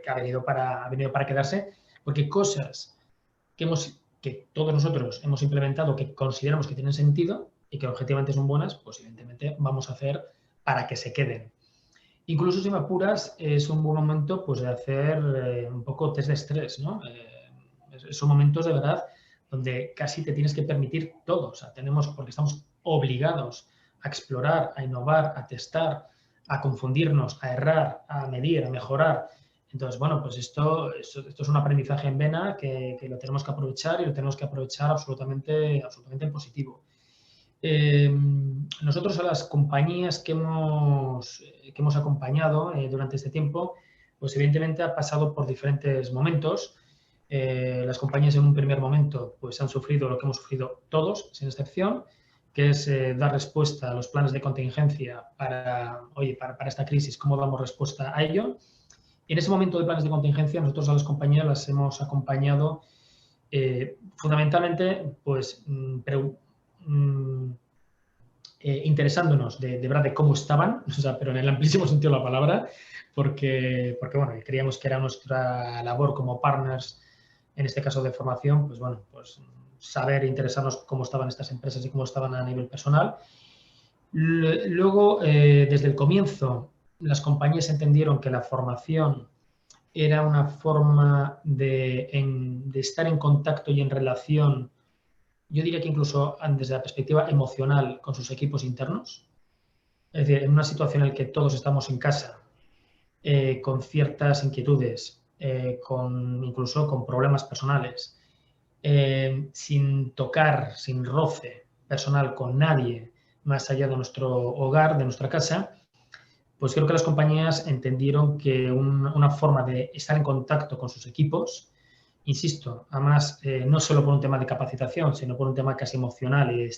Speaker 4: ha venido para quedarse, porque cosas que todos nosotros hemos implementado que consideramos que tienen sentido y que objetivamente son buenas, pues evidentemente vamos a hacer para que se queden. Incluso si me apuras, es un buen momento pues, de hacer un poco test de estrés, ¿no? Son momentos de verdad donde casi te tienes que permitir todo. O sea, porque estamos obligados a explorar, a innovar, a testar, a confundirnos, a errar, a medir, a mejorar. Entonces, bueno, pues esto es un aprendizaje en vena que lo tenemos que aprovechar y lo tenemos que aprovechar absolutamente en positivo. Nosotros a las compañías que hemos acompañado durante este tiempo, pues evidentemente ha pasado por diferentes momentos. Las compañías en un primer momento pues han sufrido lo que hemos sufrido todos, sin excepción, que es dar respuesta a los planes de contingencia para esta crisis, cómo damos respuesta a ello. Y en ese momento de planes de contingencia, nosotros a las compañías las hemos acompañado fundamentalmente pues interesándonos de verdad de cómo estaban, o sea, pero en el amplísimo sentido de la palabra, porque bueno, creíamos que era nuestra labor como partners, en este caso de formación, pues bueno, pues saber e interesarnos cómo estaban estas empresas y cómo estaban a nivel personal. Luego, desde el comienzo, las compañías entendieron que la formación era una forma de estar en contacto y en relación, yo diría que incluso desde la perspectiva emocional, con sus equipos internos. Es decir, en una situación en la que todos estamos en casa, con ciertas inquietudes, incluso con problemas personales, sin tocar, sin roce personal con nadie más allá de nuestro hogar, de nuestra casa, pues creo que las compañías entendieron que una forma de estar en contacto con sus equipos, insisto, además no solo por un tema de capacitación, sino por un tema casi emocional y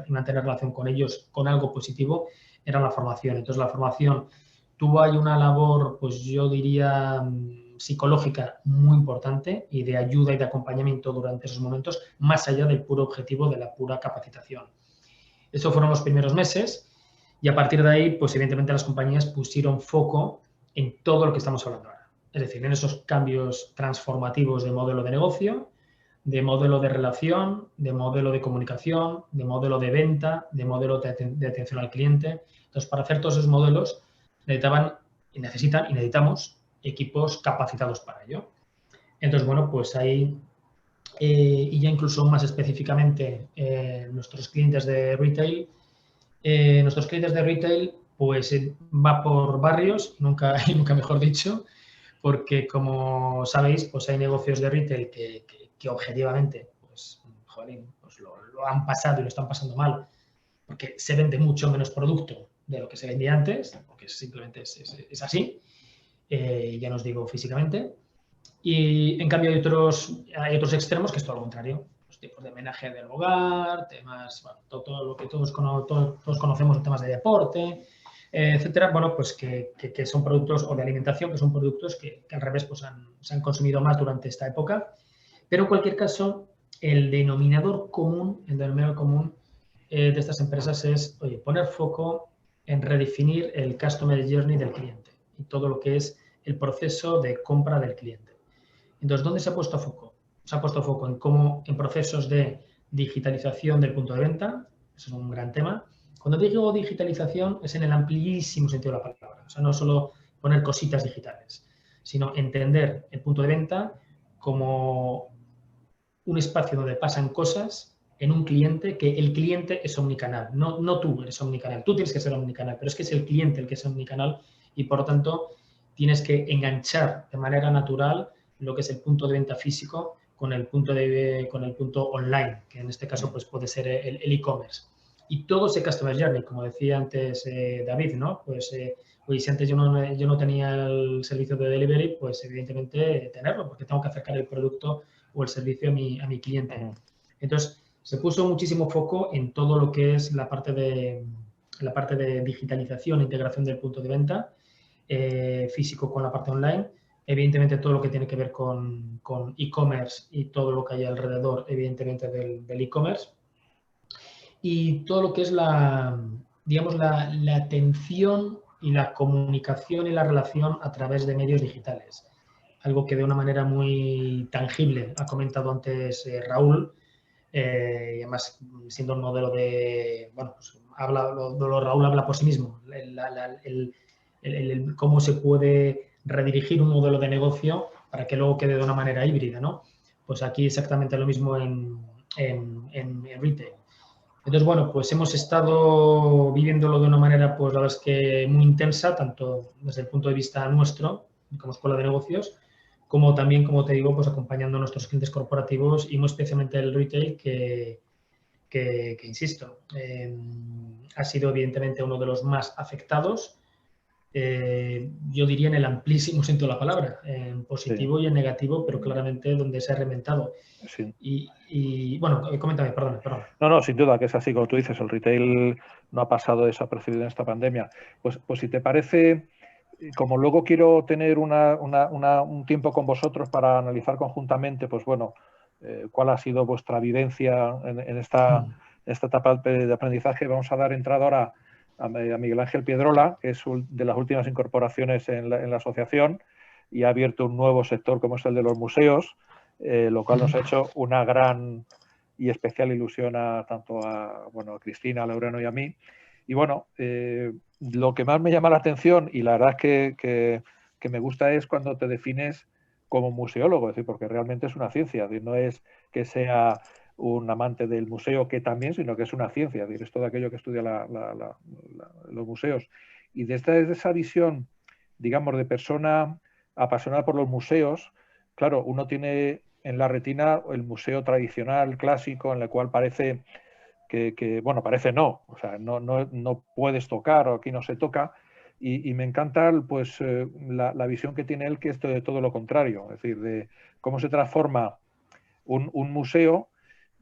Speaker 4: mantener relación con ellos con algo positivo, era la formación. Entonces la formación tuvo ahí una labor, pues yo diría, psicológica muy importante y de ayuda y de acompañamiento durante esos momentos, más allá del puro objetivo de la pura capacitación. Esos fueron los primeros meses y a partir de ahí, pues evidentemente las compañías pusieron foco en todo lo que estamos hablando ahora. Es decir, en esos cambios transformativos de modelo de negocio, de modelo de relación, de modelo de comunicación, de modelo de venta, de modelo de atención al cliente. Entonces, para hacer todos esos modelos necesitamos equipos capacitados para ello. Entonces, bueno, pues ahí, y ya incluso más específicamente, nuestros clientes de retail, pues va por barrios, nunca mejor dicho, porque como sabéis, pues hay negocios de retail que objetivamente, pues, joder, pues lo han pasado y lo están pasando mal, porque se vende mucho menos producto de lo que se vendía antes, porque simplemente es así, ya no os digo físicamente. Y en cambio hay otros extremos que es todo lo contrario. Los tipos de homenaje del hogar, temas, bueno, todo lo que todos conocemos, temas de deporte, etcétera, bueno, pues que son productos, o de alimentación, que son productos que al revés pues se han consumido más durante esta época. Pero en cualquier caso, el denominador común de estas empresas es, oye, poner foco en redefinir el customer journey del cliente y todo lo que es el proceso de compra del cliente. Entonces, ¿dónde se ha puesto foco? Se ha puesto foco en procesos de digitalización del punto de venta, eso es un gran tema. Cuando digo digitalización es en el amplísimo sentido de la palabra, o sea, no solo poner cositas digitales, sino entender el punto de venta como un espacio donde pasan cosas en un cliente, que el cliente es omnicanal, no tú eres omnicanal, tú tienes que ser omnicanal, pero es que es el cliente el que es omnicanal y por lo tanto tienes que enganchar de manera natural lo que es el punto de venta físico con el punto online, que en este caso pues puede ser el e-commerce. Y todo ese customer journey, como decía antes David, ¿no? Pues si antes yo no tenía el servicio de delivery, pues evidentemente tenerlo, porque tengo que acercar el producto o el servicio a mi cliente. Entonces, se puso muchísimo foco en todo lo que es la parte de digitalización e integración del punto de venta físico con la parte online. Evidentemente, todo lo que tiene que ver con e-commerce y todo lo que hay alrededor, evidentemente, del e-commerce. Y todo lo que es digamos, la atención y la comunicación y la relación a través de medios digitales. Algo que de una manera muy tangible ha comentado antes Raúl, y además siendo un modelo de, bueno, pues Raúl habla por sí mismo, cómo se puede redirigir un modelo de negocio para que luego quede de una manera híbrida, ¿no? Pues aquí exactamente lo mismo en retail. Entonces, bueno, pues hemos estado viviéndolo de una manera, pues la verdad es que muy intensa, tanto desde el punto de vista nuestro, como escuela de negocios, como también, como te digo, pues acompañando a nuestros clientes corporativos y muy especialmente el retail que insisto, ha sido evidentemente uno de los más afectados, yo diría en el amplísimo sentido de la palabra, en positivo y en negativo, pero claramente donde se ha reventado.
Speaker 1: Sí.
Speaker 4: Y bueno, coméntame, perdón.
Speaker 1: No, sin duda que es así, como tú dices, el retail no ha pasado desapercibido en esta pandemia. Pues si te parece, como luego quiero tener un tiempo con vosotros para analizar conjuntamente, pues bueno, cuál ha sido vuestra vivencia en esta etapa de aprendizaje, vamos a dar entrada ahora a Miguel Ángel Piedrola, que es de las últimas incorporaciones en la asociación y ha abierto un nuevo sector como es el de los museos, lo cual nos ha hecho una gran y especial ilusión tanto a Cristina, a Laureano y a mí. Y bueno, lo que más me llama la atención, y la verdad es que me gusta, es cuando te defines como museólogo, es decir, porque realmente es una ciencia, es decir, no es que sea un amante del museo, que también, sino que es una ciencia, es decir, es todo aquello que estudia los museos. Y desde esa visión, digamos, de persona apasionada por los museos, claro, uno tiene en la retina el museo tradicional, clásico, en el cual parece bueno, parece no, o sea, no puedes tocar, o aquí no se toca, y me encanta pues la visión que tiene él, que es de todo lo contrario, es decir, de cómo se transforma un museo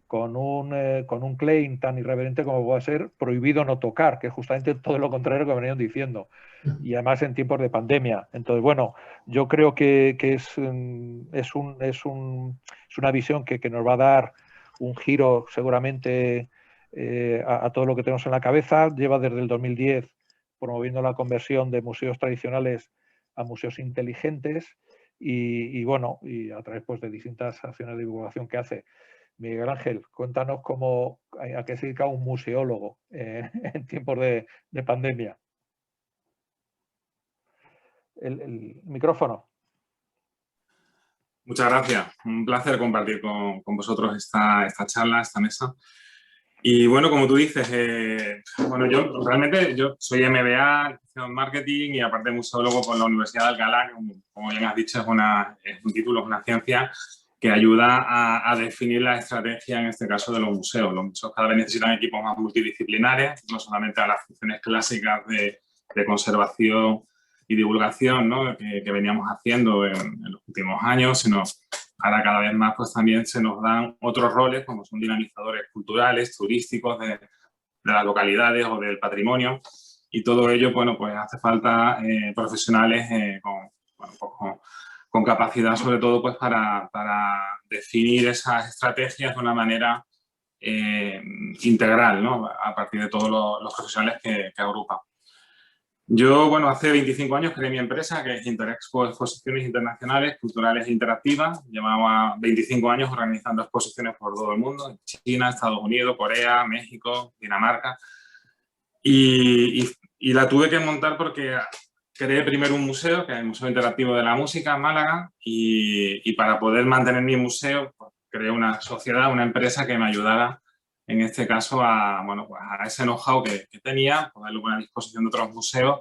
Speaker 1: con un claim tan irreverente como puede ser prohibido no tocar, que es justamente todo lo contrario que venían diciendo, y además en tiempos de pandemia. Entonces, bueno, yo creo que es una visión que nos va a dar un giro seguramente a todo lo que tenemos en la cabeza. Lleva desde el 2010 promoviendo la conversión de museos tradicionales a museos inteligentes y bueno, y a través pues, de distintas acciones de divulgación que hace. Miguel Ángel, cuéntanos a qué se dedica un museólogo en tiempos de pandemia. El micrófono.
Speaker 5: Muchas gracias. Un placer compartir con vosotros esta charla, esta mesa. Y bueno, como tú dices, bueno, yo soy MBA en Marketing y aparte museólogo por la Universidad de Alcalá, que como bien has dicho, es un título, es una ciencia que ayuda a definir la estrategia, en este caso, de los museos. Los museos cada vez necesitan equipos más multidisciplinares, no solamente a las funciones clásicas de conservación y divulgación, ¿no? que veníamos haciendo en los últimos años, sino ahora cada vez más pues también se nos dan otros roles como son dinamizadores culturales, turísticos de las localidades o del patrimonio, y todo ello, bueno, pues hace falta profesionales con capacidad sobre todo pues para definir esas estrategias de una manera integral, ¿no? A partir de todos los profesionales que agrupan. Yo, bueno, hace 25 años creé mi empresa, que es Interexpo Exposiciones Internacionales, Culturales e Interactivas. Llevaba 25 años organizando exposiciones por todo el mundo, en China, Estados Unidos, Corea, México, Dinamarca. Y la tuve que montar porque creé primero un museo, que es el Museo Interactivo de la Música en Málaga, y para poder mantener mi museo, pues, creé una sociedad, una empresa que me ayudara, en este caso, bueno, pues a ese know-how que tenía, poderlo poner a disposición de otros museos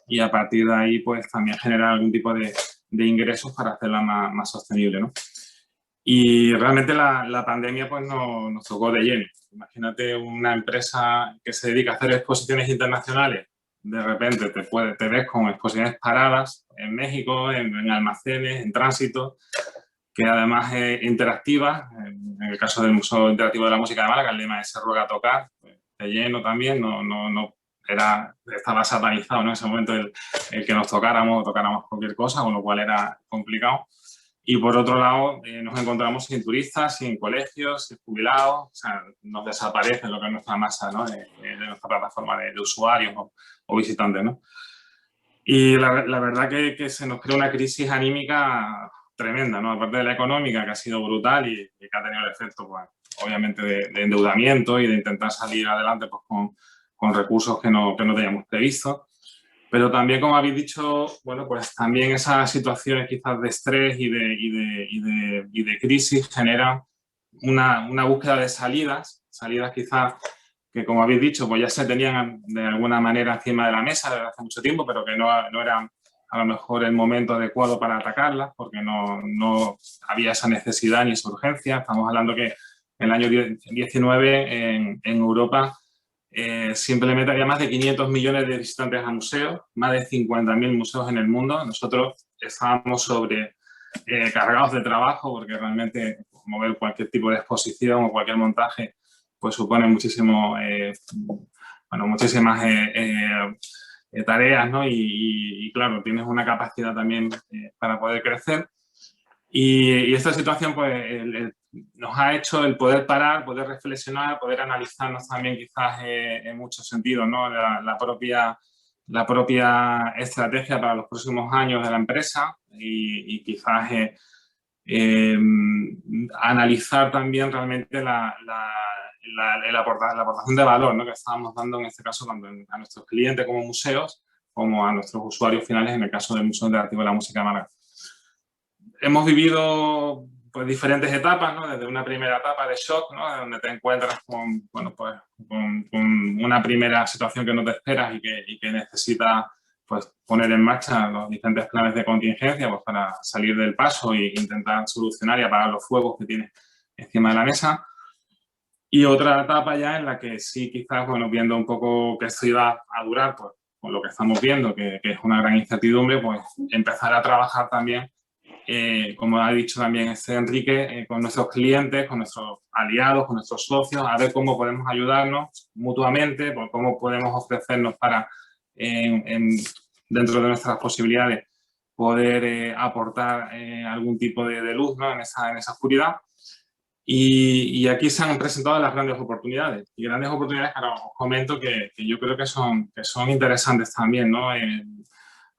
Speaker 5: y a partir de ahí, pues también generar algún tipo de ingresos para hacerla más sostenible, ¿no? Y realmente la pandemia pues nos tocó de lleno. Imagínate una empresa que se dedica a hacer exposiciones internacionales, de repente te ves con exposiciones paradas en México, en almacenes, en tránsito, que además es interactiva. En el caso del Museo Interactivo de la Música de Málaga, el lema es "Se ruega tocar", de lleno también, estaba satanizado, ¿no? En ese momento el que nos tocáramos cualquier cosa, con lo cual era complicado. Y por otro lado, nos encontramos sin turistas, sin colegios, sin jubilados, o sea, nos desaparece lo que es nuestra masa, ¿no? de nuestra plataforma de usuarios o visitantes, ¿no? Y la verdad que se nos crea una crisis anímica tremenda, ¿no? Aparte de la económica, que ha sido brutal y que ha tenido el efecto, pues, obviamente, de endeudamiento y de intentar salir adelante pues, con recursos que no teníamos previstos. Pero también, como habéis dicho, bueno, pues también esas situaciones quizás de estrés y de crisis generan una búsqueda de salidas quizás que, como habéis dicho, pues ya se tenían de alguna manera encima de la mesa desde hace mucho tiempo, pero que no eran a lo mejor el momento adecuado para atacarlas, porque no había esa necesidad ni esa urgencia. Estamos hablando que en el año 19 en Europa simplemente había más de 500 millones de visitantes a museos, más de 50.000 museos en el mundo. Nosotros estábamos cargados de trabajo porque realmente mover cualquier tipo de exposición o cualquier montaje pues supone muchísimas tareas, ¿no? Y claro, tienes una capacidad también para poder crecer. Y esta situación pues, nos ha hecho el poder parar, poder reflexionar, poder analizarnos también quizás en muchos sentidos, ¿no? La propia estrategia para los próximos años de la empresa y quizás analizar también realmente la aportación de valor, ¿no?, que estábamos dando en este caso tanto a nuestros clientes como museos, como a nuestros usuarios finales en el caso del Museo Interactivo de la Música de Málaga. Hemos vivido pues, diferentes etapas, ¿no?, desde una primera etapa de shock, ¿no?, donde te encuentras con, bueno, pues, con una primera situación que no te esperas y que necesitas pues, poner en marcha los diferentes planes de contingencia pues, para salir del paso e intentar solucionar y apagar los fuegos que tienes encima de la mesa. Y otra etapa ya en la que sí, quizás, bueno, viendo un poco que esto iba a durar, pues, con lo que estamos viendo, que es una gran incertidumbre, pues empezar a trabajar también, como ha dicho también Enrique, con nuestros clientes, con nuestros aliados, con nuestros socios, a ver cómo podemos ayudarnos mutuamente, pues, cómo podemos ofrecernos para, dentro de nuestras posibilidades, poder aportar algún tipo de luz, ¿no?, en esa oscuridad. Y aquí se han presentado las grandes oportunidades. Y grandes oportunidades que ahora os comento que yo creo que son interesantes también, ¿no?,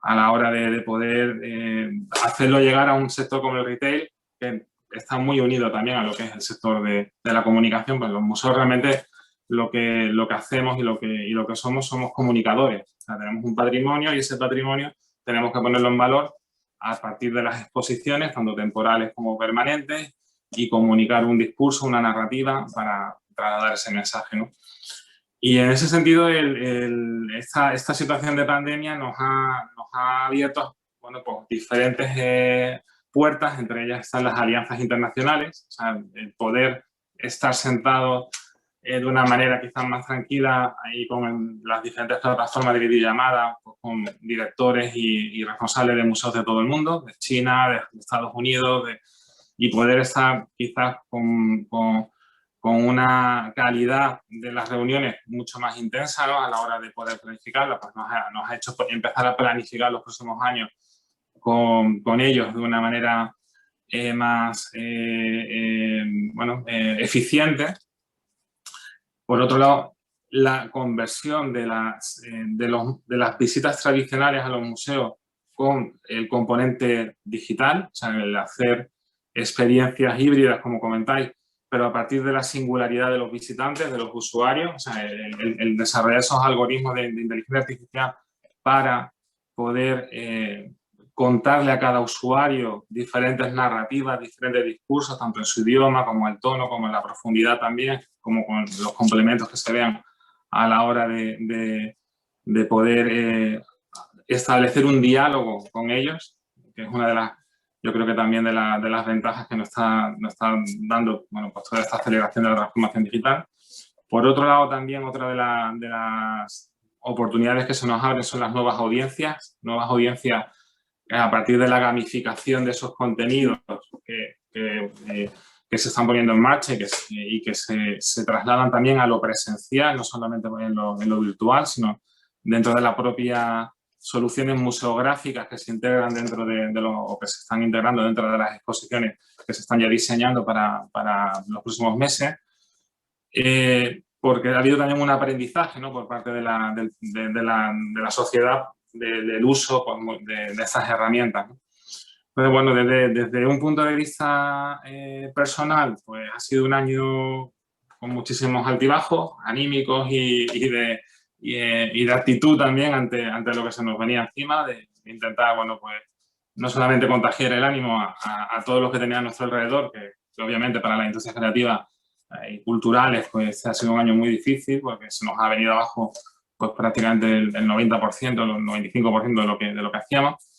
Speaker 5: a la hora de poder hacerlo llegar a un sector como el retail, que está muy unido también a lo que es el sector de la comunicación. Pues los museos realmente lo que hacemos y lo que somos comunicadores. O sea, tenemos un patrimonio y ese patrimonio tenemos que ponerlo en valor a partir de las exposiciones, tanto temporales como permanentes, y comunicar un discurso, una narrativa para dar ese mensaje, ¿no? Y en ese sentido, esta situación de pandemia nos ha abierto, bueno, pues, diferentes puertas, entre ellas están las alianzas internacionales, o sea, el poder estar sentado de una manera quizás más tranquila ahí con las diferentes plataformas de videollamada, pues, con directores y responsables de museos de todo el mundo, de China, de Estados Unidos, y poder estar quizás con una calidad de las reuniones mucho más intensa, ¿no?, a la hora de poder planificarlas, pues nos ha hecho empezar a planificar los próximos años con ellos de una manera más eficiente. Por otro lado, la conversión de las visitas tradicionales a los museos con el componente digital, o sea, el hacer experiencias híbridas, como comentáis, pero a partir de la singularidad de los visitantes, de los usuarios, o sea, el desarrollar esos algoritmos de inteligencia artificial para poder contarle a cada usuario diferentes narrativas, diferentes discursos, tanto en su idioma como el tono, como en la profundidad también, como con los complementos que se vean a la hora de poder establecer un diálogo con ellos, que es una de las, yo creo que también de las ventajas que nos está dando, bueno, pues toda esta aceleración de la transformación digital. Por otro lado, también otra de las oportunidades que se nos abren son las nuevas audiencias a partir de la gamificación de esos contenidos que se están poniendo en marcha y que se trasladan también a lo presencial, no solamente en lo virtual, sino dentro de la propia soluciones museográficas que se integran dentro o que se están integrando dentro de las exposiciones que se están ya diseñando para los próximos meses, porque ha habido también un aprendizaje, ¿no?, por parte de la sociedad del uso de estas herramientas, ¿no? Entonces, bueno, desde un punto de vista personal, pues ha sido un año con muchísimos altibajos anímicos y de actitud también ante lo que se nos venía encima, de intentar, bueno, pues no solamente contagiar el ánimo a todos los que tenían a nuestro alrededor, que obviamente para las industrias creativas y culturales pues ha sido un año muy difícil porque se nos ha venido abajo pues prácticamente el 90%, el 95% de lo que hacíamos.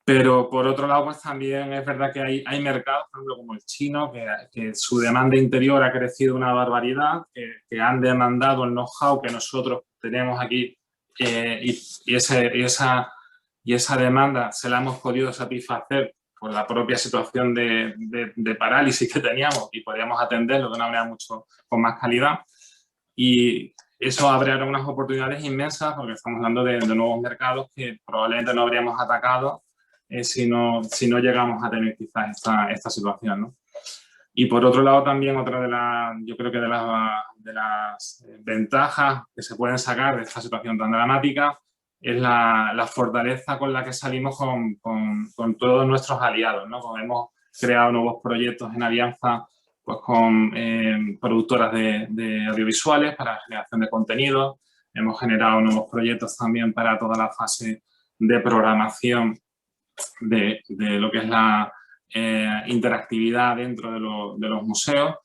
Speaker 5: Pero por otro lado, pues también es verdad que hay mercados, por ejemplo, como el chino, que su demanda interior ha crecido una barbaridad, que han demandado el know-how que nosotros tenemos aquí y esa demanda se la hemos podido satisfacer por la propia situación de parálisis que teníamos y podíamos atenderlo de una manera con más calidad. Y eso abre ahora unas oportunidades inmensas porque estamos hablando de nuevos mercados que probablemente no habríamos atacado si no llegamos a tener quizás esta situación, ¿no? Y por otro lado también yo creo que de las ventajas que se pueden sacar de esta situación tan dramática es la fortaleza con la que salimos con todos nuestros aliados, ¿no? Como hemos creado nuevos proyectos en alianza pues con productoras de audiovisuales para la generación de contenidos. Hemos generado nuevos proyectos también para toda la fase de programación de lo que es la interactividad dentro de los museos.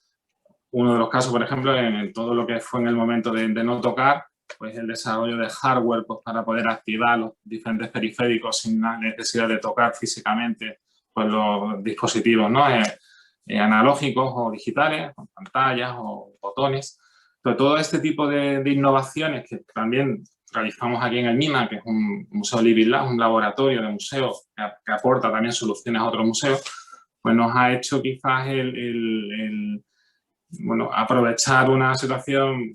Speaker 5: Uno de los casos, por ejemplo, en todo lo que fue en el momento de no tocar, pues el desarrollo de hardware pues, para poder activar los diferentes periféricos sin la necesidad de tocar físicamente pues, los dispositivos, ¿no? Analógicos o digitales, con pantallas o botones. Pero todo este tipo de innovaciones que también realizamos aquí en el MIMA, que es un museo Living Lab, un laboratorio de museos que aporta también soluciones a otros museos, pues nos ha hecho quizás bueno, aprovechar una situación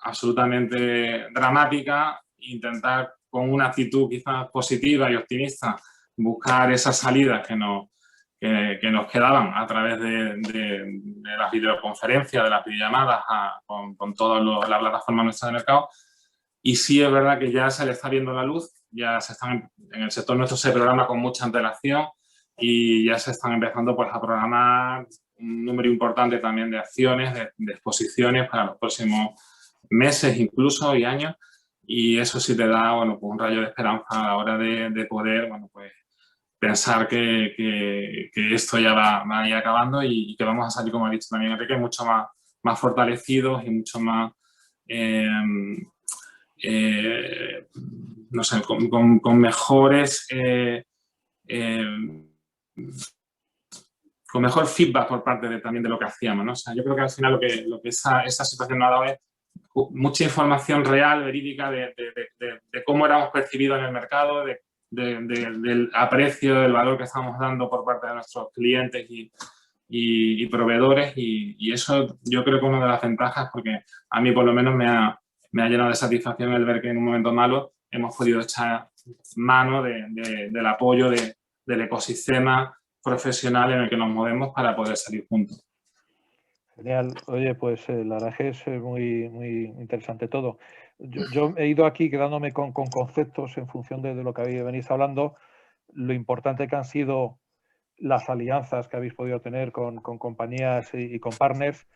Speaker 5: absolutamente dramática, intentar con una actitud quizás positiva y optimista buscar esas salidas que nos quedaban a través de las videoconferencias, de las videollamadas con toda la plataforma nuestra de mercado. Y sí es verdad que ya se le está viendo la luz, ya en el sector nuestro se programa con mucha antelación y ya se están empezando pues, a programar un número importante también de acciones, de exposiciones para los próximos meses incluso y años, y eso sí te da bueno, pues un rayo de esperanza a la hora de poder bueno, pues, pensar que esto ya va a ir acabando y que vamos a salir, como ha dicho también Enrique, mucho más fortalecidos y mucho más, no sé, con mejores... con mejor feedback por parte también de lo que hacíamos, ¿no? O sea, yo creo que al final lo que esa situación nos ha dado es mucha información real, verídica, de cómo éramos percibidos en el mercado, del aprecio, del valor que estamos dando por parte de nuestros clientes y proveedores, y eso yo creo que es una de las ventajas, porque a mí por lo menos me ha llenado de satisfacción el ver que en un momento malo hemos podido echar mano del apoyo del ecosistema profesional en el que nos movemos para poder salir juntos.
Speaker 1: Genial. Oye, pues la verdad que es muy, muy interesante todo. Yo he ido aquí quedándome con conceptos en función de lo que venís hablando, lo importante que han sido las alianzas que habéis podido tener con compañías y con partners,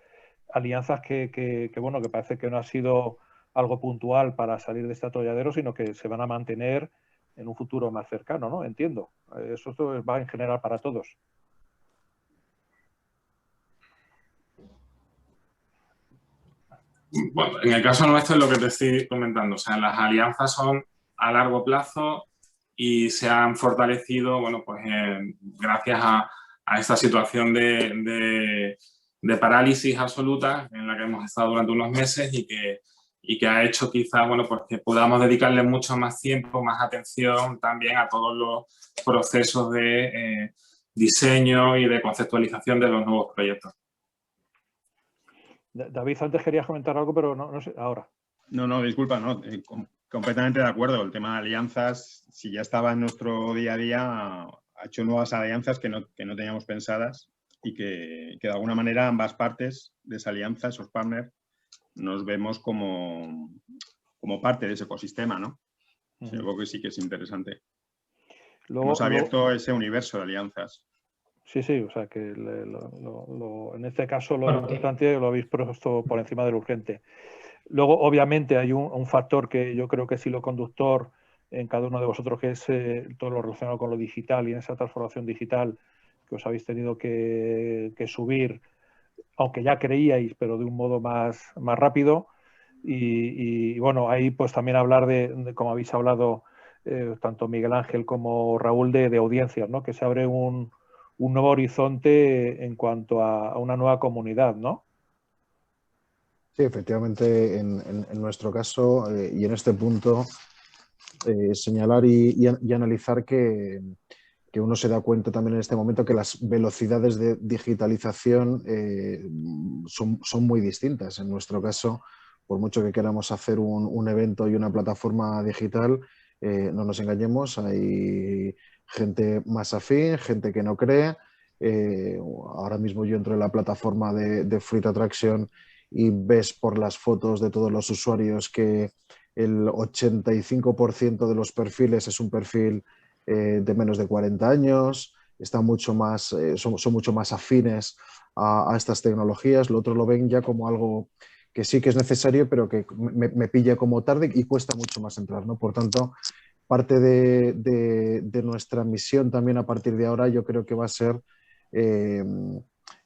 Speaker 1: alianzas que bueno, que parece que no ha sido algo puntual para salir de este atolladero, sino que se van a mantener en un futuro más cercano, ¿no? Entiendo. Eso va en general para todos.
Speaker 5: Bueno, en el caso nuestro es lo que te estoy comentando. O sea, las alianzas son a largo plazo y se han fortalecido, bueno, pues gracias a esta situación de parálisis absoluta en la que hemos estado durante unos meses y que ha hecho quizás, bueno, pues que podamos dedicarle mucho más tiempo, más atención también a todos los procesos de diseño y de conceptualización de los nuevos proyectos.
Speaker 1: David, antes querías comentar algo, pero no sé, ahora.
Speaker 2: No, disculpa, no, completamente de acuerdo. El tema de alianzas, si ya estaba en nuestro día a día, ha hecho nuevas alianzas que no teníamos pensadas y que de alguna manera ambas partes de esa alianza, esos partners, nos vemos como parte de ese ecosistema, ¿no? Uh-huh. Algo que sí que es interesante. Hemos abierto ese universo de alianzas.
Speaker 1: Sí, o sea que en este caso lo importante lo habéis puesto por encima de lo urgente. Luego, obviamente, hay un factor que yo creo que es hilo conductor en cada uno de vosotros, que es todo lo relacionado con lo digital y en esa transformación digital que os habéis tenido que subir, aunque ya creíais, pero de un modo más rápido. Y bueno, ahí pues también hablar de como habéis hablado, tanto Miguel Ángel como Raúl, de audiencias, ¿no? Que se abre un nuevo horizonte en cuanto a una nueva comunidad, ¿no?
Speaker 3: Sí, efectivamente, en nuestro caso y en este punto, señalar y analizar que uno se da cuenta también en este momento que las velocidades de digitalización son muy distintas. En nuestro caso, por mucho que queramos hacer un evento y una plataforma digital, no nos engañemos, hay gente más afín, gente que no cree. Ahora mismo yo entro en la plataforma de Fruit Attraction y ves por las fotos de todos los usuarios que el 85% de los perfiles es un perfil de menos de 40 años, están mucho más, son mucho más afines a estas tecnologías. Lo otro lo ven ya como algo que sí que es necesario, pero que me pilla como tarde y cuesta mucho más entrar, ¿no? Por tanto, parte de nuestra misión también a partir de ahora yo creo que va a ser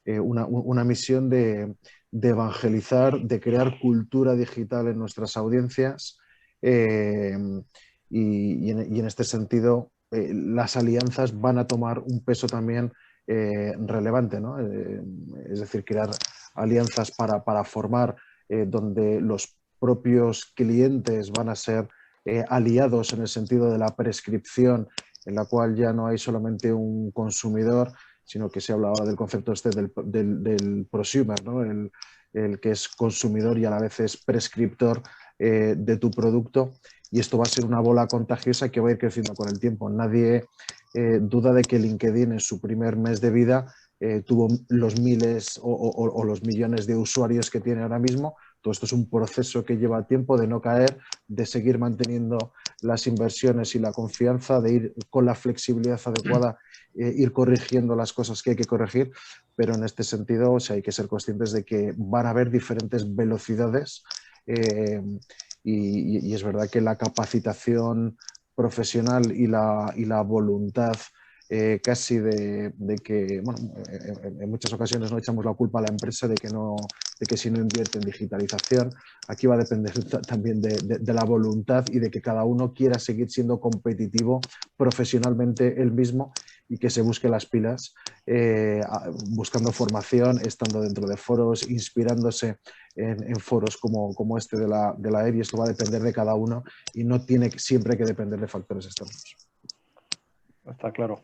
Speaker 3: una misión de evangelizar, de crear cultura digital en nuestras audiencias y en este sentido las alianzas van a tomar un peso también relevante, ¿no? Es decir, crear alianzas para formar donde los propios clientes van a ser aliados en el sentido de la prescripción, en la cual ya no hay solamente un consumidor, sino que se habla ahora del concepto este del prosumer, ¿no? El que es consumidor y a la vez es prescriptor de tu producto, y esto va a ser una bola contagiosa que va a ir creciendo con el tiempo. Nadie duda de que LinkedIn en su primer mes de vida tuvo los miles o los millones de usuarios que tiene ahora mismo. Todo esto es un proceso que lleva tiempo de no caer, de seguir manteniendo las inversiones y la confianza, de ir con la flexibilidad adecuada, ir corrigiendo las cosas que hay que corregir, pero en este sentido, o sea, hay que ser conscientes de que van a haber diferentes velocidades y es verdad que la capacitación profesional y la voluntad casi de que, bueno, en muchas ocasiones no echamos la culpa a la empresa de que si no invierte en digitalización, aquí va a depender también de la voluntad y de que cada uno quiera seguir siendo competitivo profesionalmente él mismo y que se busque las pilas buscando formación, estando dentro de foros, inspirándose en foros como este de la ERI. Esto va a depender de cada uno y no tiene siempre que depender de factores externos.
Speaker 1: Está claro.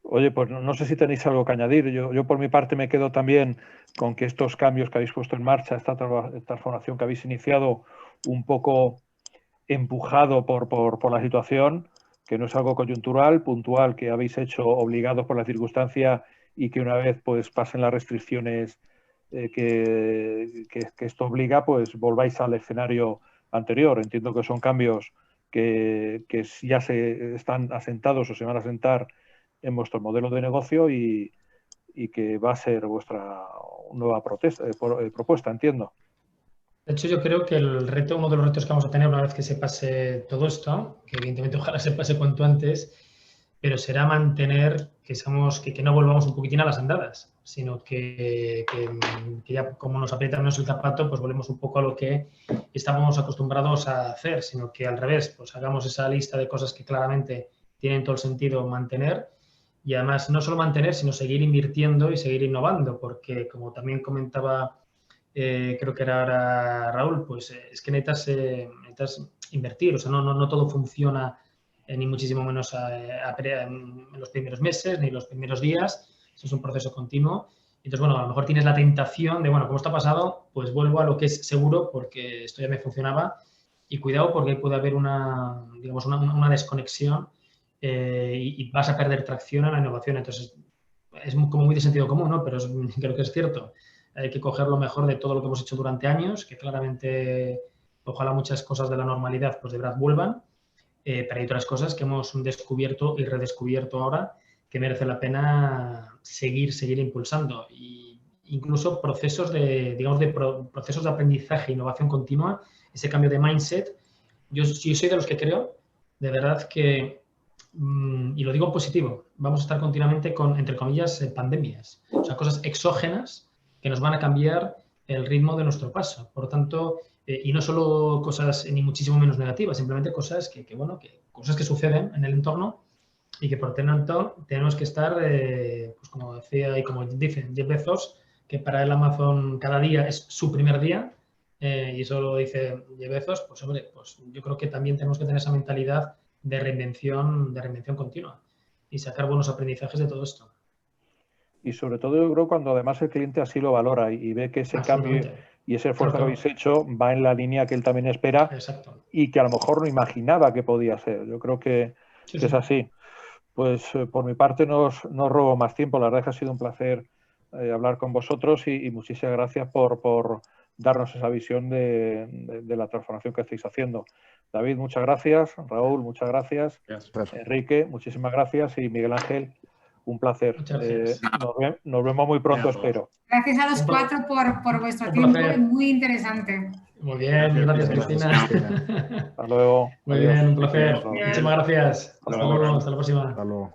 Speaker 1: Oye, pues no sé si tenéis algo que añadir. Yo por mi parte me quedo también con que estos cambios que habéis puesto en marcha, esta transformación que habéis iniciado un poco empujado por la situación, que no es algo coyuntural, puntual, que habéis hecho obligados por la circunstancia y que una vez pues pasen las restricciones que esto obliga, pues volváis al escenario anterior. Entiendo que son cambios que ya se están asentados o se van a asentar en vuestro modelo de negocio y que va a ser vuestra nueva propuesta, entiendo.
Speaker 4: De hecho, yo creo que uno de los retos que vamos a tener una vez que se pase todo esto, que evidentemente ojalá se pase cuanto antes, pero será mantener que no volvamos un poquitín a las andadas, sino que ya como nos aprieta menos el zapato, pues volvemos un poco a lo que estábamos acostumbrados a hacer, sino que al revés, pues hagamos esa lista de cosas que claramente tienen todo el sentido mantener y además no solo mantener, sino seguir invirtiendo y seguir innovando, porque como también comentaba creo que era ahora Raúl, pues es que necesitas invertir, o sea, no todo funciona ni muchísimo menos en los primeros meses ni los primeros días, eso es un proceso continuo. Entonces, bueno, a lo mejor tienes la tentación de, bueno, como esto ha pasado, pues vuelvo a lo que es seguro porque esto ya me funcionaba y cuidado porque puede haber una desconexión y vas a perder tracción en la innovación. Entonces, es como muy de sentido común, ¿no? Pero creo que es cierto. Hay que coger lo mejor de todo lo que hemos hecho durante años, que claramente ojalá muchas cosas de la normalidad pues de verdad vuelvan, pero hay otras cosas que hemos descubierto y redescubierto ahora que merece la pena seguir impulsando. Y incluso procesos procesos de aprendizaje e innovación continua, ese cambio de mindset. Yo soy de los que creo, de verdad que, y lo digo en positivo, vamos a estar continuamente con, entre comillas, pandemias, o sea, cosas exógenas que nos van a cambiar el ritmo de nuestro paso. Por lo tanto, y no solo cosas ni muchísimo menos negativas, simplemente cosas cosas que suceden en el entorno y que por tanto tenemos que estar, pues como decía y como dicen Jeff Bezos, que para el Amazon cada día es su primer día, y eso lo dice Jeff Bezos, pues hombre, pues yo creo que también tenemos que tener esa mentalidad de reinvención continua y sacar buenos aprendizajes de todo esto.
Speaker 1: Y sobre todo yo creo cuando además el cliente así lo valora y ve que ese cambio y ese esfuerzo que habéis hecho va en la línea que él también espera.
Speaker 4: Exacto.
Speaker 1: Y que a lo mejor no imaginaba que podía ser. Yo creo que es así. Pues por mi parte no robo más tiempo. La verdad es que ha sido un placer hablar con vosotros y muchísimas gracias por darnos esa visión de la transformación que estáis haciendo. David, muchas gracias. Raúl, muchas gracias. Enrique, muchísimas gracias. Y Miguel Ángel, Un placer.
Speaker 4: Muchas gracias.
Speaker 1: Nos vemos muy pronto, espero.
Speaker 6: Gracias a los cuatro por vuestro tiempo, muy interesante.
Speaker 4: Muy bien, gracias Cristina.
Speaker 1: Hasta luego.
Speaker 4: Muy bien, un placer. Muchísimas gracias. Hasta luego, hasta la próxima.
Speaker 3: Hasta luego.